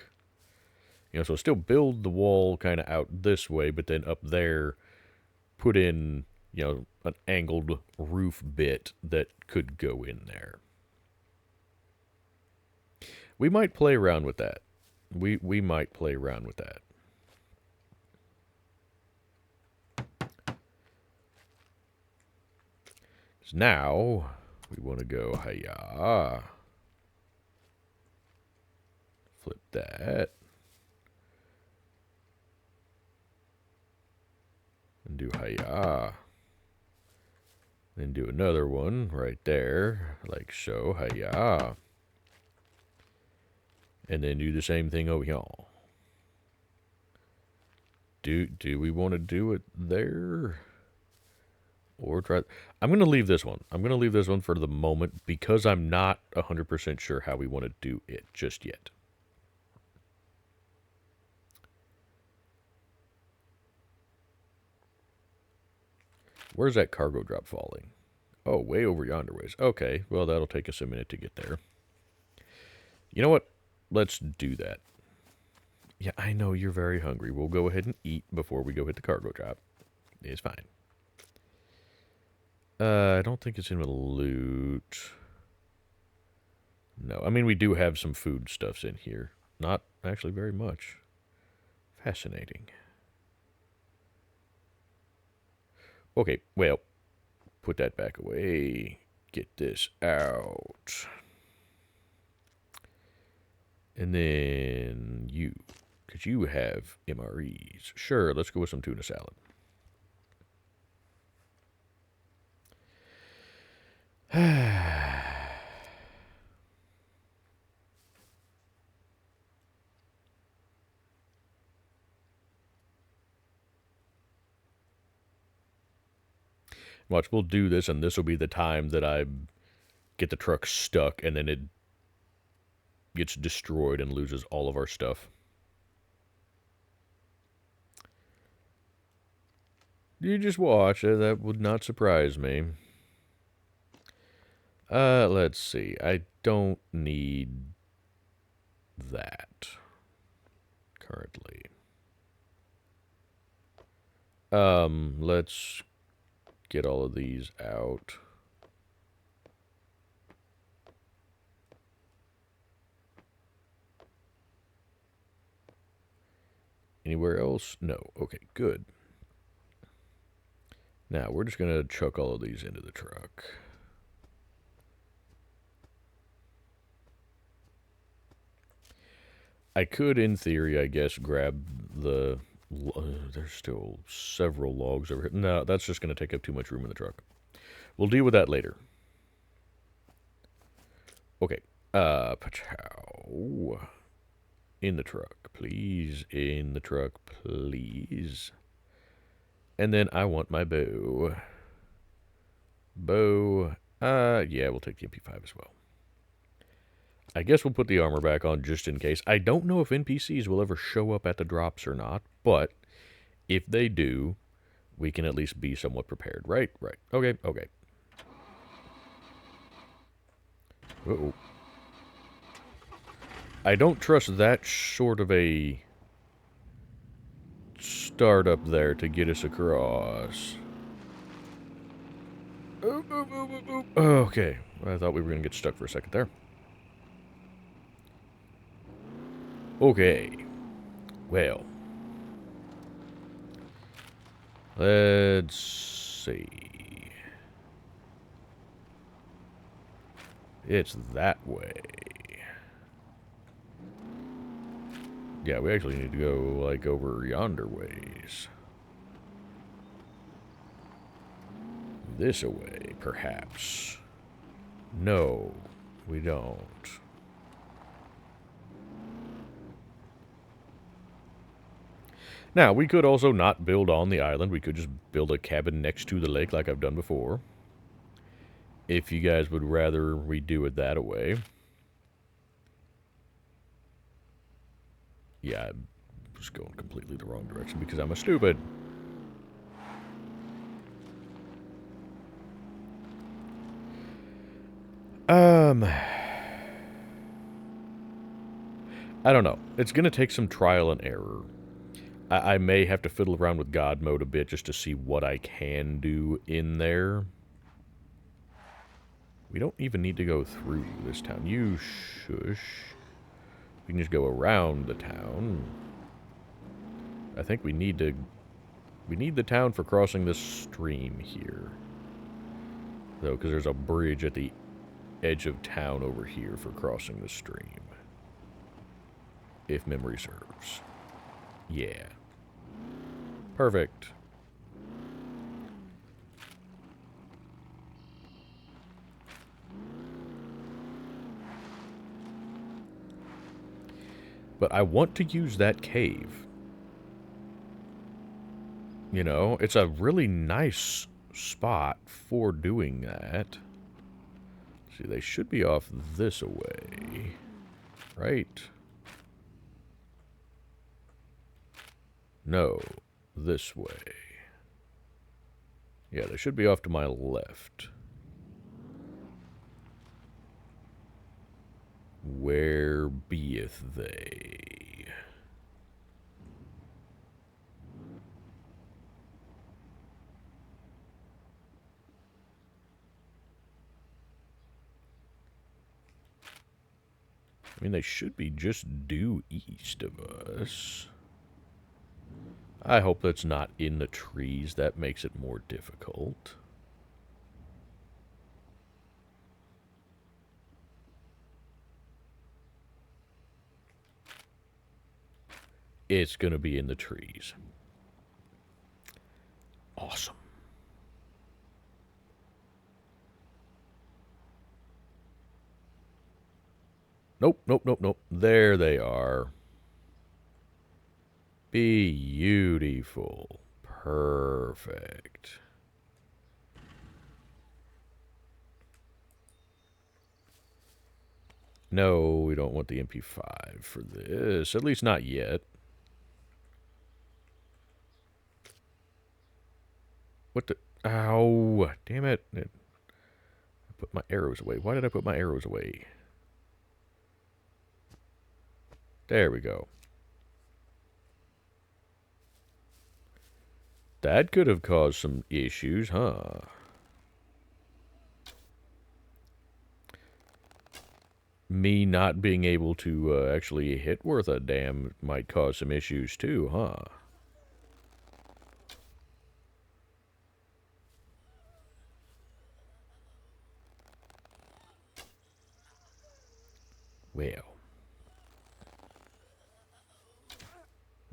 So still build the wall kind of out this way, but then up there put in, an angled roof bit that could go in there. We might play around with that. We might play around with that. Now we want to go hiya. Flip that. And do hiya. Then do another one right there, like so, hiya. And then do the same thing over here. Do we want to do it there? Or try... I'm going to leave this one. I'm going to leave this one for the moment because I'm not 100% sure how we want to do it just yet. Where's that cargo drop falling? Oh, way over yonder ways. Okay, well, that'll take us a minute to get there. You know what? Let's do that. Yeah, I know you're very hungry. We'll go ahead and eat before we go hit the cargo drop. It's fine. I don't think it's in the loot. No, I mean, we do have some food stuffs in here. Not actually very much. Fascinating. Okay, well, put that back away. Get this out. And then you, because you have MREs. Sure, let's go with some tuna salad. Watch, we'll do this, and this will be the time that I get the truck stuck, and then it gets destroyed and loses all of our stuff. You just watch. That would not surprise me. Let's see. I don't need that currently. Let's get all of these out. Anywhere else? No. Okay, good. Now, we're just going to chuck all of these into the truck. I could, in theory, I guess, grab the... there's still several logs over here. No, that's just going to take up too much room in the truck. We'll deal with that later. Okay. Pachow. In the truck, please. In the truck, please. And then I want my bow. Bow. Yeah, we'll take the MP5 as well. I guess we'll put the armor back on just in case. I don't know if NPCs will ever show up at the drops or not, but if they do, we can at least be somewhat prepared. Right? Right. Okay, okay. Uh-oh. I don't trust that sort of a startup there to get us across. Okay. I thought we were going to get stuck for a second there. Okay. Well. Let's see. It's that way. Yeah, we actually need to go, like, over yonder ways. This away, perhaps. No, we don't. Now, we could also not build on the island. We could just build a cabin next to the lake like I've done before. If you guys would rather we do it that way. Yeah, I'm just going completely the wrong direction because I'm a stupid. I don't know. It's going to take some trial and error. I may have to fiddle around with God mode a bit just to see what I can do in there. We don't even need to go through this town. You shush. We can just go around the town. I think we need to... We need the town for crossing this stream here. Though, because there's a bridge at the edge of town over here for crossing the stream. If memory serves. Yeah. Perfect. But I want to use that cave. You know, it's a really nice spot for doing that. See, they should be off this way. Right? No, this way. Yeah, they should be off to my left. Where beeth they? I mean, they should be just due east of us. I hope that's not in the trees. That makes it more difficult. It's going to be in the trees. Awesome. Nope, nope, nope, nope. There they are. Beautiful. Perfect. No, we don't want the MP5 for this. At least not yet. What the... Ow. Damn it. I put my arrows away. Why did I put my arrows away? There we go. That could have caused some issues, huh? Me not being able to actually hit worth a damn might cause some issues too, huh? Well.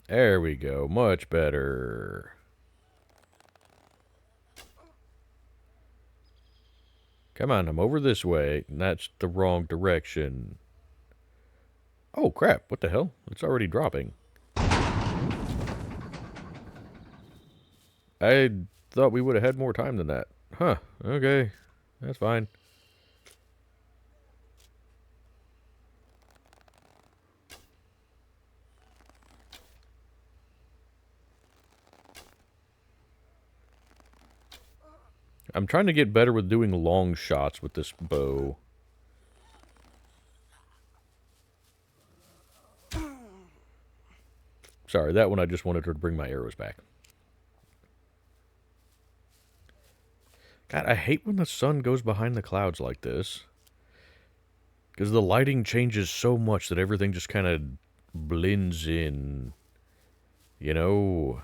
There we go. Much better. Come on, I'm over this way. And that's the wrong direction. Oh, crap. What the hell? It's already dropping. I thought we would have had more time than that. Huh. Okay. That's fine. I'm trying to get better with doing long shots with this bow. Sorry, that one I just wanted to bring my arrows back. God, I hate when the sun goes behind the clouds like this. Because the lighting changes so much that everything just kind of blends in. You know?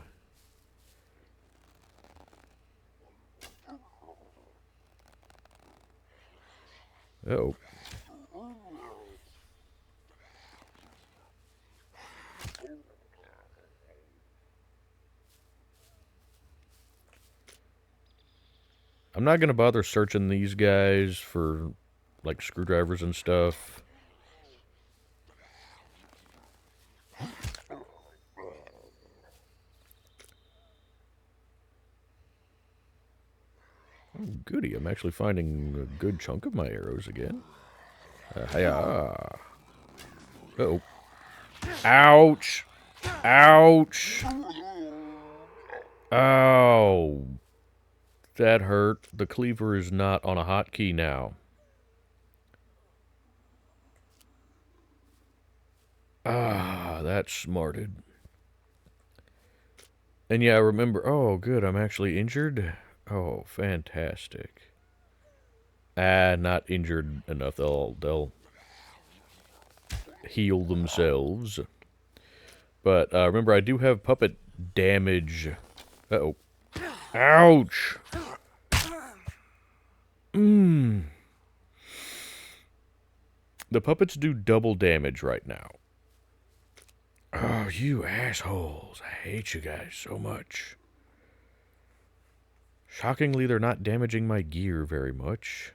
Uh-oh. I'm not going to bother searching these guys for, like, screwdrivers and stuff. Oh, goody, I'm actually finding a good chunk of my arrows again. Hiya. Uh-oh. Ouch! Ouch! Oh, that hurt. The cleaver is not on a hotkey now. Ah, that smarted. And yeah, remember. Oh, good. I'm actually injured. Oh, fantastic. Not injured enough. They'll heal themselves. But remember, I do have puppet damage. Uh-oh. Ouch! Mmm. The puppets do double damage right now. Oh, you assholes. I hate you guys so much. Shockingly, they're not damaging my gear very much.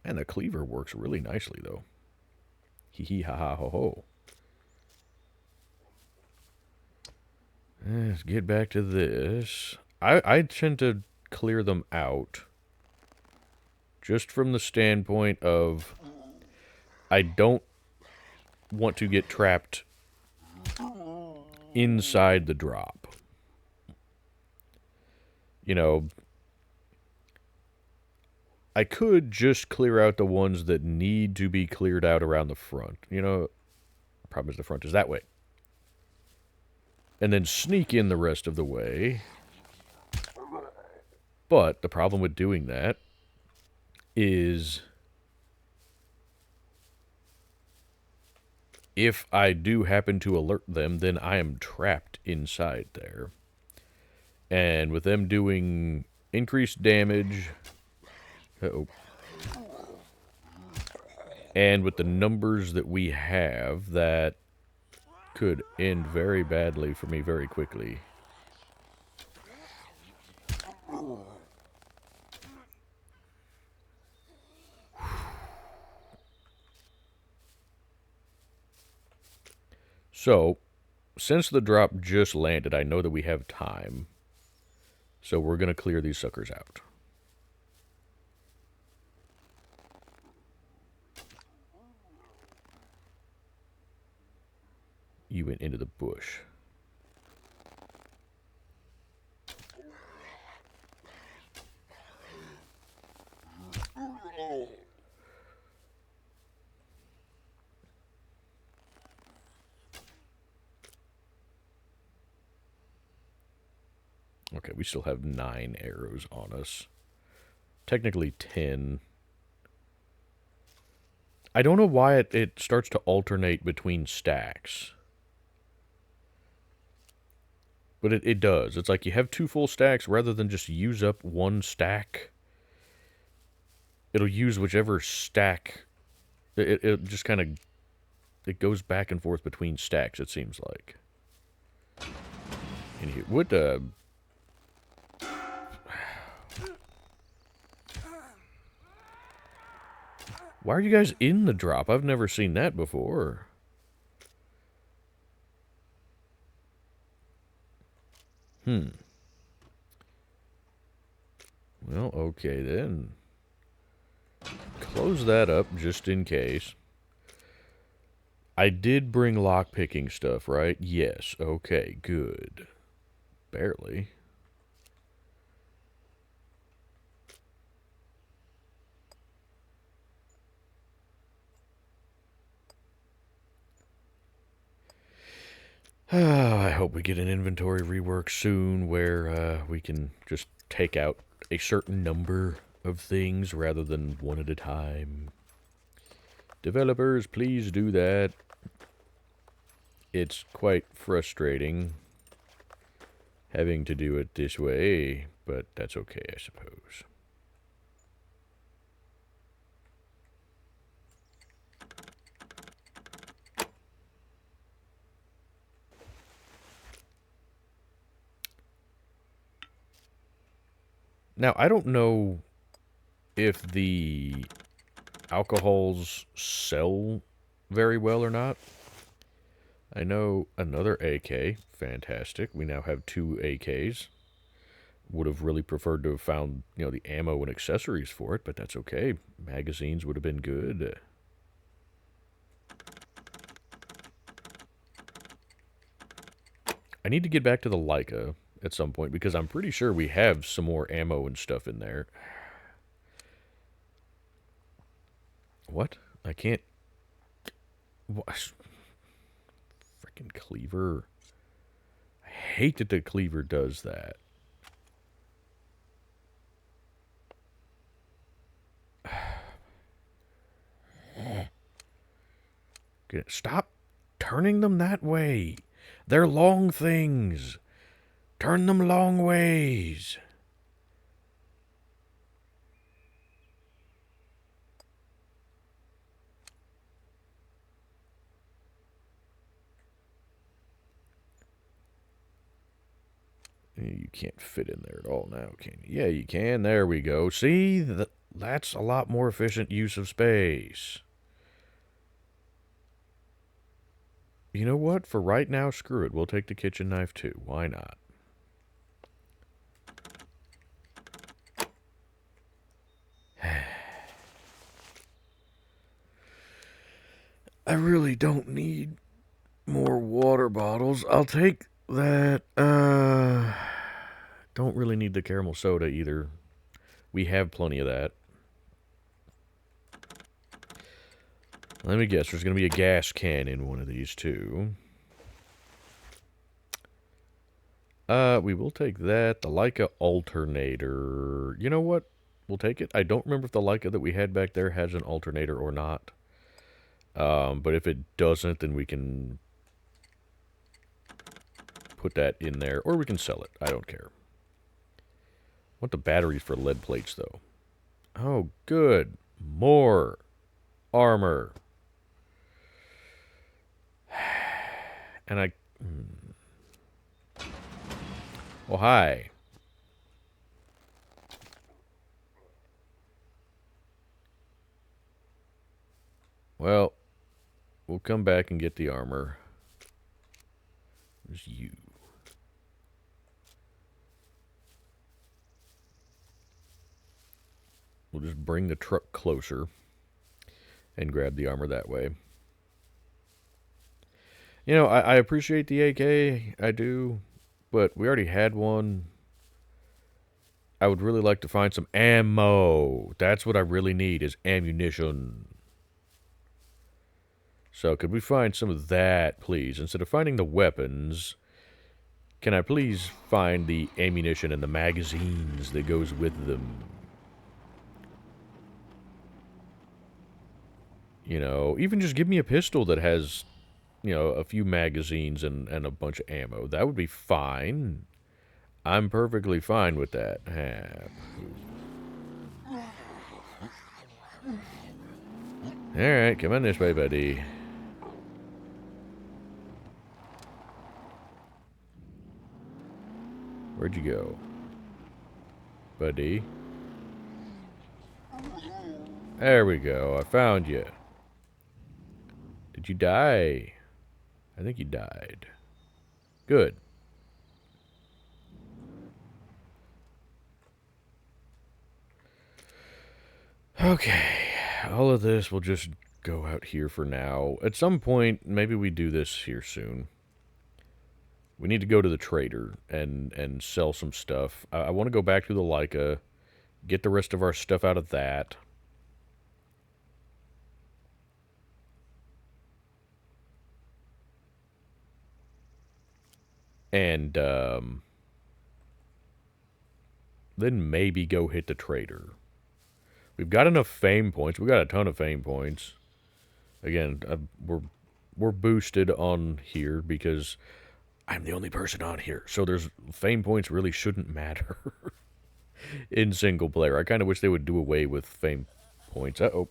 And the cleaver works really nicely, though. Hee hee ha ha ho ho. Let's get back to this. I tend to clear them out. Just from the standpoint of I don't want to get trapped inside the drop. You know, I could just clear out the ones that need to be cleared out around the front. You know, the problem is the front is that way. And then sneak in the rest of the way. But the problem with doing that is if I do happen to alert them, then I am trapped inside there. And with them doing increased damage... Uh-oh. And with the numbers that we have, that could end very badly for me very quickly. So, since the drop just landed, I know that we have time. So we're going to clear these suckers out. You went into the bush. Okay, we still have 9 arrows on us. Technically 10. I don't know why it starts to alternate between stacks. But it does. It's like you have 2 full stacks rather than just use up 1 stack. It'll use whichever stack. It just kind of it goes back and forth between stacks, it seems like. In here. What the... Why are you guys in the drop? I've never seen that before. Well, okay then. Close that up just in case. I did bring lockpicking stuff, right? Yes. Okay, good. Barely. I hope we get an inventory rework soon where we can just take out a certain number of things rather than one at a time. Developers, please do that. It's quite frustrating having to do it this way, but that's okay, I suppose. Now, I don't know if the alcohols sell very well or not. I know another AK. Fantastic. We now have 2 AKs. Would have really preferred to have found, the ammo and accessories for it, but that's okay. Magazines would have been good. I need to get back to the Leica at some point because I'm pretty sure we have some more ammo and stuff in there. What? I can't... What? Freaking cleaver. I hate that the cleaver does that. Stop turning them that way. They're long things. Turn them long ways. You can't fit in there at all now, can you? Yeah, you can. There we go. See? That's a lot more efficient use of space. You know what? For right now, screw it. We'll take the kitchen knife too. Why not? I really don't need more water bottles. I'll take that. Don't really need the caramel soda either. We have plenty of that. Let me guess, there's going to be a gas can in one of these too. We will take that. The Leica alternator. You know what? We'll take it. I don't remember if the Leica that we had back there has an alternator or not. But if it doesn't, then we can put that in there. Or we can sell it. I don't care. I want the batteries for lead plates, though. Oh, good. More armor. And I... Oh, hi. Well, we'll come back and get the armor. There's you. We'll just bring the truck closer and grab the armor that way. I appreciate the AK. I do. But we already had one. I would really like to find some ammo. That's what I really need is ammunition. So could we find some of that, please? Instead of finding the weapons, can I please find the ammunition and the magazines that goes with them? Even just give me a pistol that has, a few magazines and a bunch of ammo. That would be fine. I'm perfectly fine with that. Alright, come on this way, buddy. Where'd you go, buddy? There we go. I found you. Did you die? I think you died. Good. Okay. All of this will just go out here for now. At some point, maybe we do this here soon. We need to go to the trader and sell some stuff. I want to go back to the Leica, get the rest of our stuff out of that. And then maybe go hit the trader. We've got enough fame points. We've got a ton of fame points. Again, we're boosted on here because I'm the only person on here. So there's fame points really shouldn't matter in single player. I kind of wish they would do away with fame points. Uh-oh.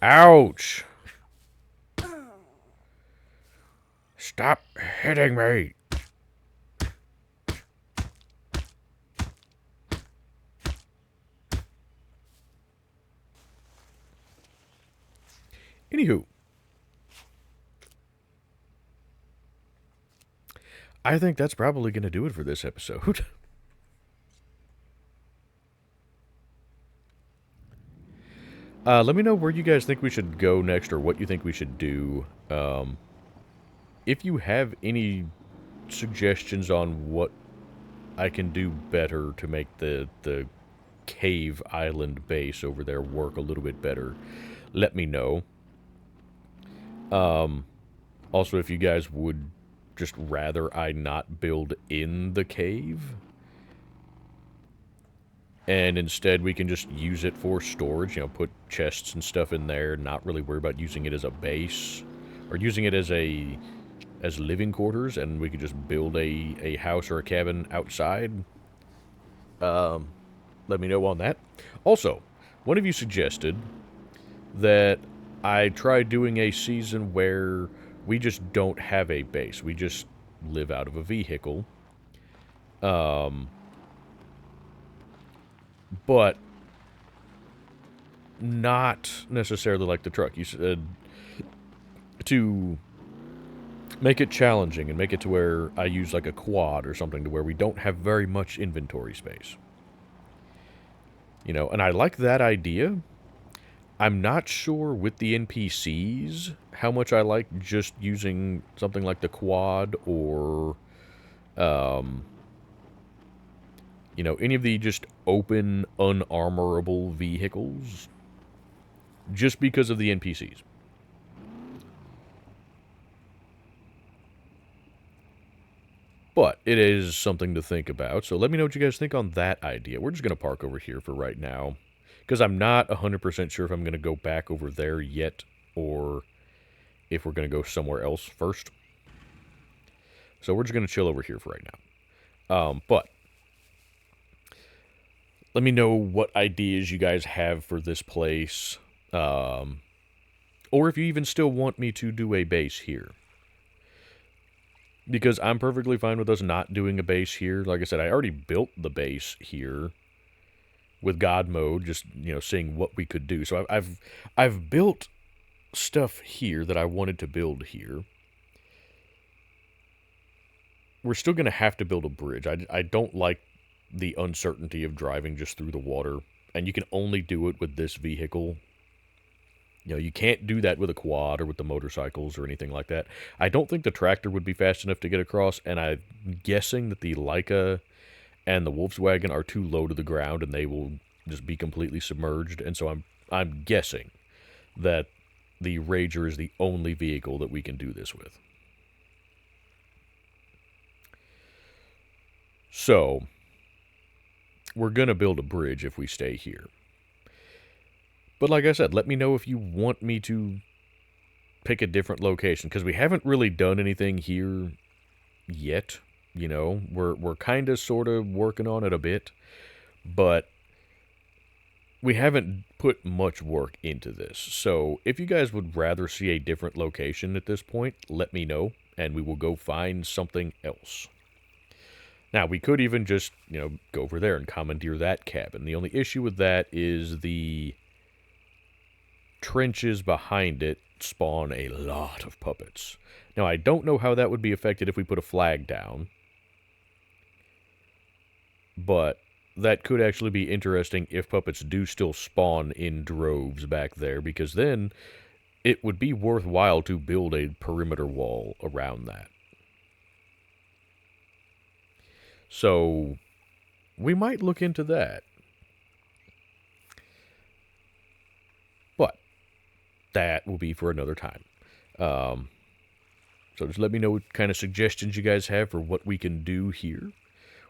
Ouch! Stop hitting me! Anywho, I think that's probably going to do it for this episode. Let me know where you guys think we should go next or what you think we should do. If you have any suggestions on what I can do better to make the cave island base over there work a little bit better, let me know. Also, if you guys would just rather I not build in the cave, and instead we can just use it for storage, you know, put chests and stuff in there, not really worry about using it as a base, or using it as living quarters, and we could just build a house or a cabin outside. Let me know on that. Also, one of you suggested that I try doing a season where we just don't have a base. We just live out of a vehicle. But not necessarily like the truck. You said to make it challenging and make it to where I use like a quad or something to where we don't have very much inventory space. You know, and I like that idea. I'm not sure with the NPCs how much I like just using something like the quad or, you know, any of the just open, unarmorable vehicles just because of the NPCs. But it is something to think about, so let me know what you guys think on that idea. We're just going to park over here for right now, because I'm not 100% sure if I'm going to go back over there yet, or if we're going to go somewhere else first. So we're just going to chill over here for right now. But let me know what ideas you guys have for this place, or if you even still want me to do a base here. Because I'm perfectly fine with us not doing a base here. Like I said, I already built the base here with God mode, just, you know, seeing what we could do. So I've built stuff here that I wanted to build here. We're still going to have to build a bridge. I don't like the uncertainty of driving just through the water, and you can only do it with this vehicle. You know, you can't do that with a quad or with the motorcycles or anything like that. I don't think the tractor would be fast enough to get across, and I'm guessing that the Leica and the Volkswagen are too low to the ground, and they will just be completely submerged. And so I'm guessing that the Rager is the only vehicle that we can do this with. So we're gonna build a bridge if we stay here. But like I said, let me know if you want me to pick a different location, because we haven't really done anything here yet. You know, we're kind of sort of working on it a bit, but we haven't put much work into this. So if you guys would rather see a different location at this point, let me know, and we will go find something else. Now, we could even just, go over there and commandeer that cabin. The only issue with that is the trenches behind it spawn a lot of puppets. Now, I don't know how that would be affected if we put a flag down, but that could actually be interesting if puppets do still spawn in droves back there, because then it would be worthwhile to build a perimeter wall around that. So, we might look into that. But that will be for another time. So just let me know what kind of suggestions you guys have for what we can do here.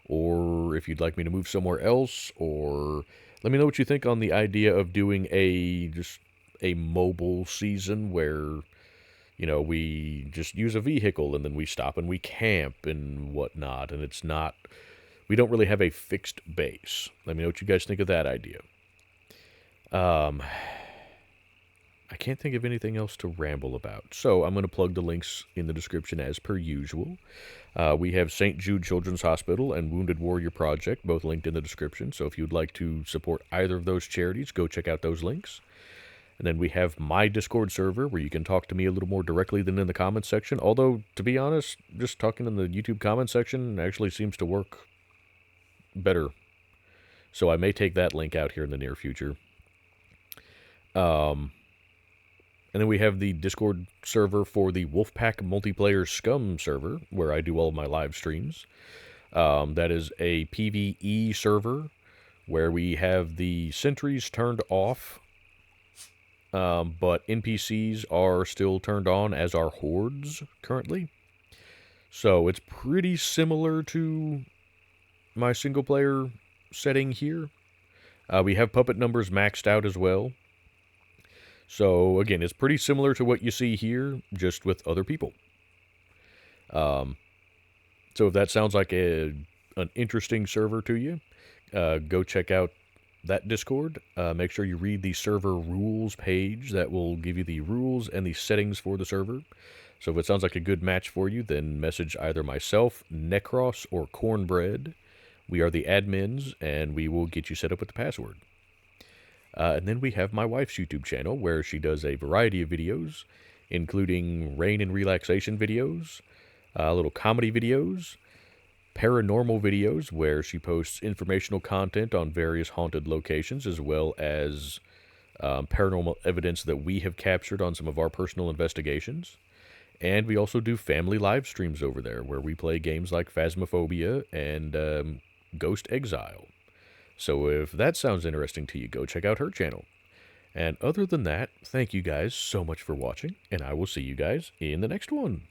Or if you'd like me to move somewhere else. Or let me know what you think on the idea of doing just a mobile season where, we just use a vehicle and then we stop and we camp and whatnot. And we don't really have a fixed base. Let me know what you guys think of that idea. I can't think of anything else to ramble about. So I'm going to plug the links in the description as per usual. We have St. Jude Children's Hospital and Wounded Warrior Project, both linked in the description. So if you'd like to support either of those charities, go check out those links. And then we have my Discord server, where you can talk to me a little more directly than in the comments section. Although, to be honest, just talking in the YouTube comments section actually seems to work better. So I may take that link out here in the near future. And then we have the Discord server for the Wolfpack multiplayer SCUM server, where I do all of my live streams. That is a PvE server where we have the sentries turned off, but NPCs are still turned on, as are hordes currently. So it's pretty similar to my single-player setting here. We have puppet numbers maxed out as well. So, again, it's pretty similar to what you see here, just with other people. So if that sounds like an interesting server to you, go check out that Discord. Make sure you read the server rules page. That will give you the rules and the settings for the server. So if it sounds like a good match for you, then message either myself, Necros, or Cornbread. We are the admins, and we will get you set up with the password. And then we have my wife's YouTube channel, where she does a variety of videos, including rain and relaxation videos, little comedy videos, paranormal videos, where she posts informational content on various haunted locations, as well as paranormal evidence that we have captured on some of our personal investigations. And we also do family live streams over there, where we play games like Phasmophobia and Ghost Exile. So if that sounds interesting to you, go check out her channel. And other than that, thank you guys so much for watching, and I will see you guys in the next one.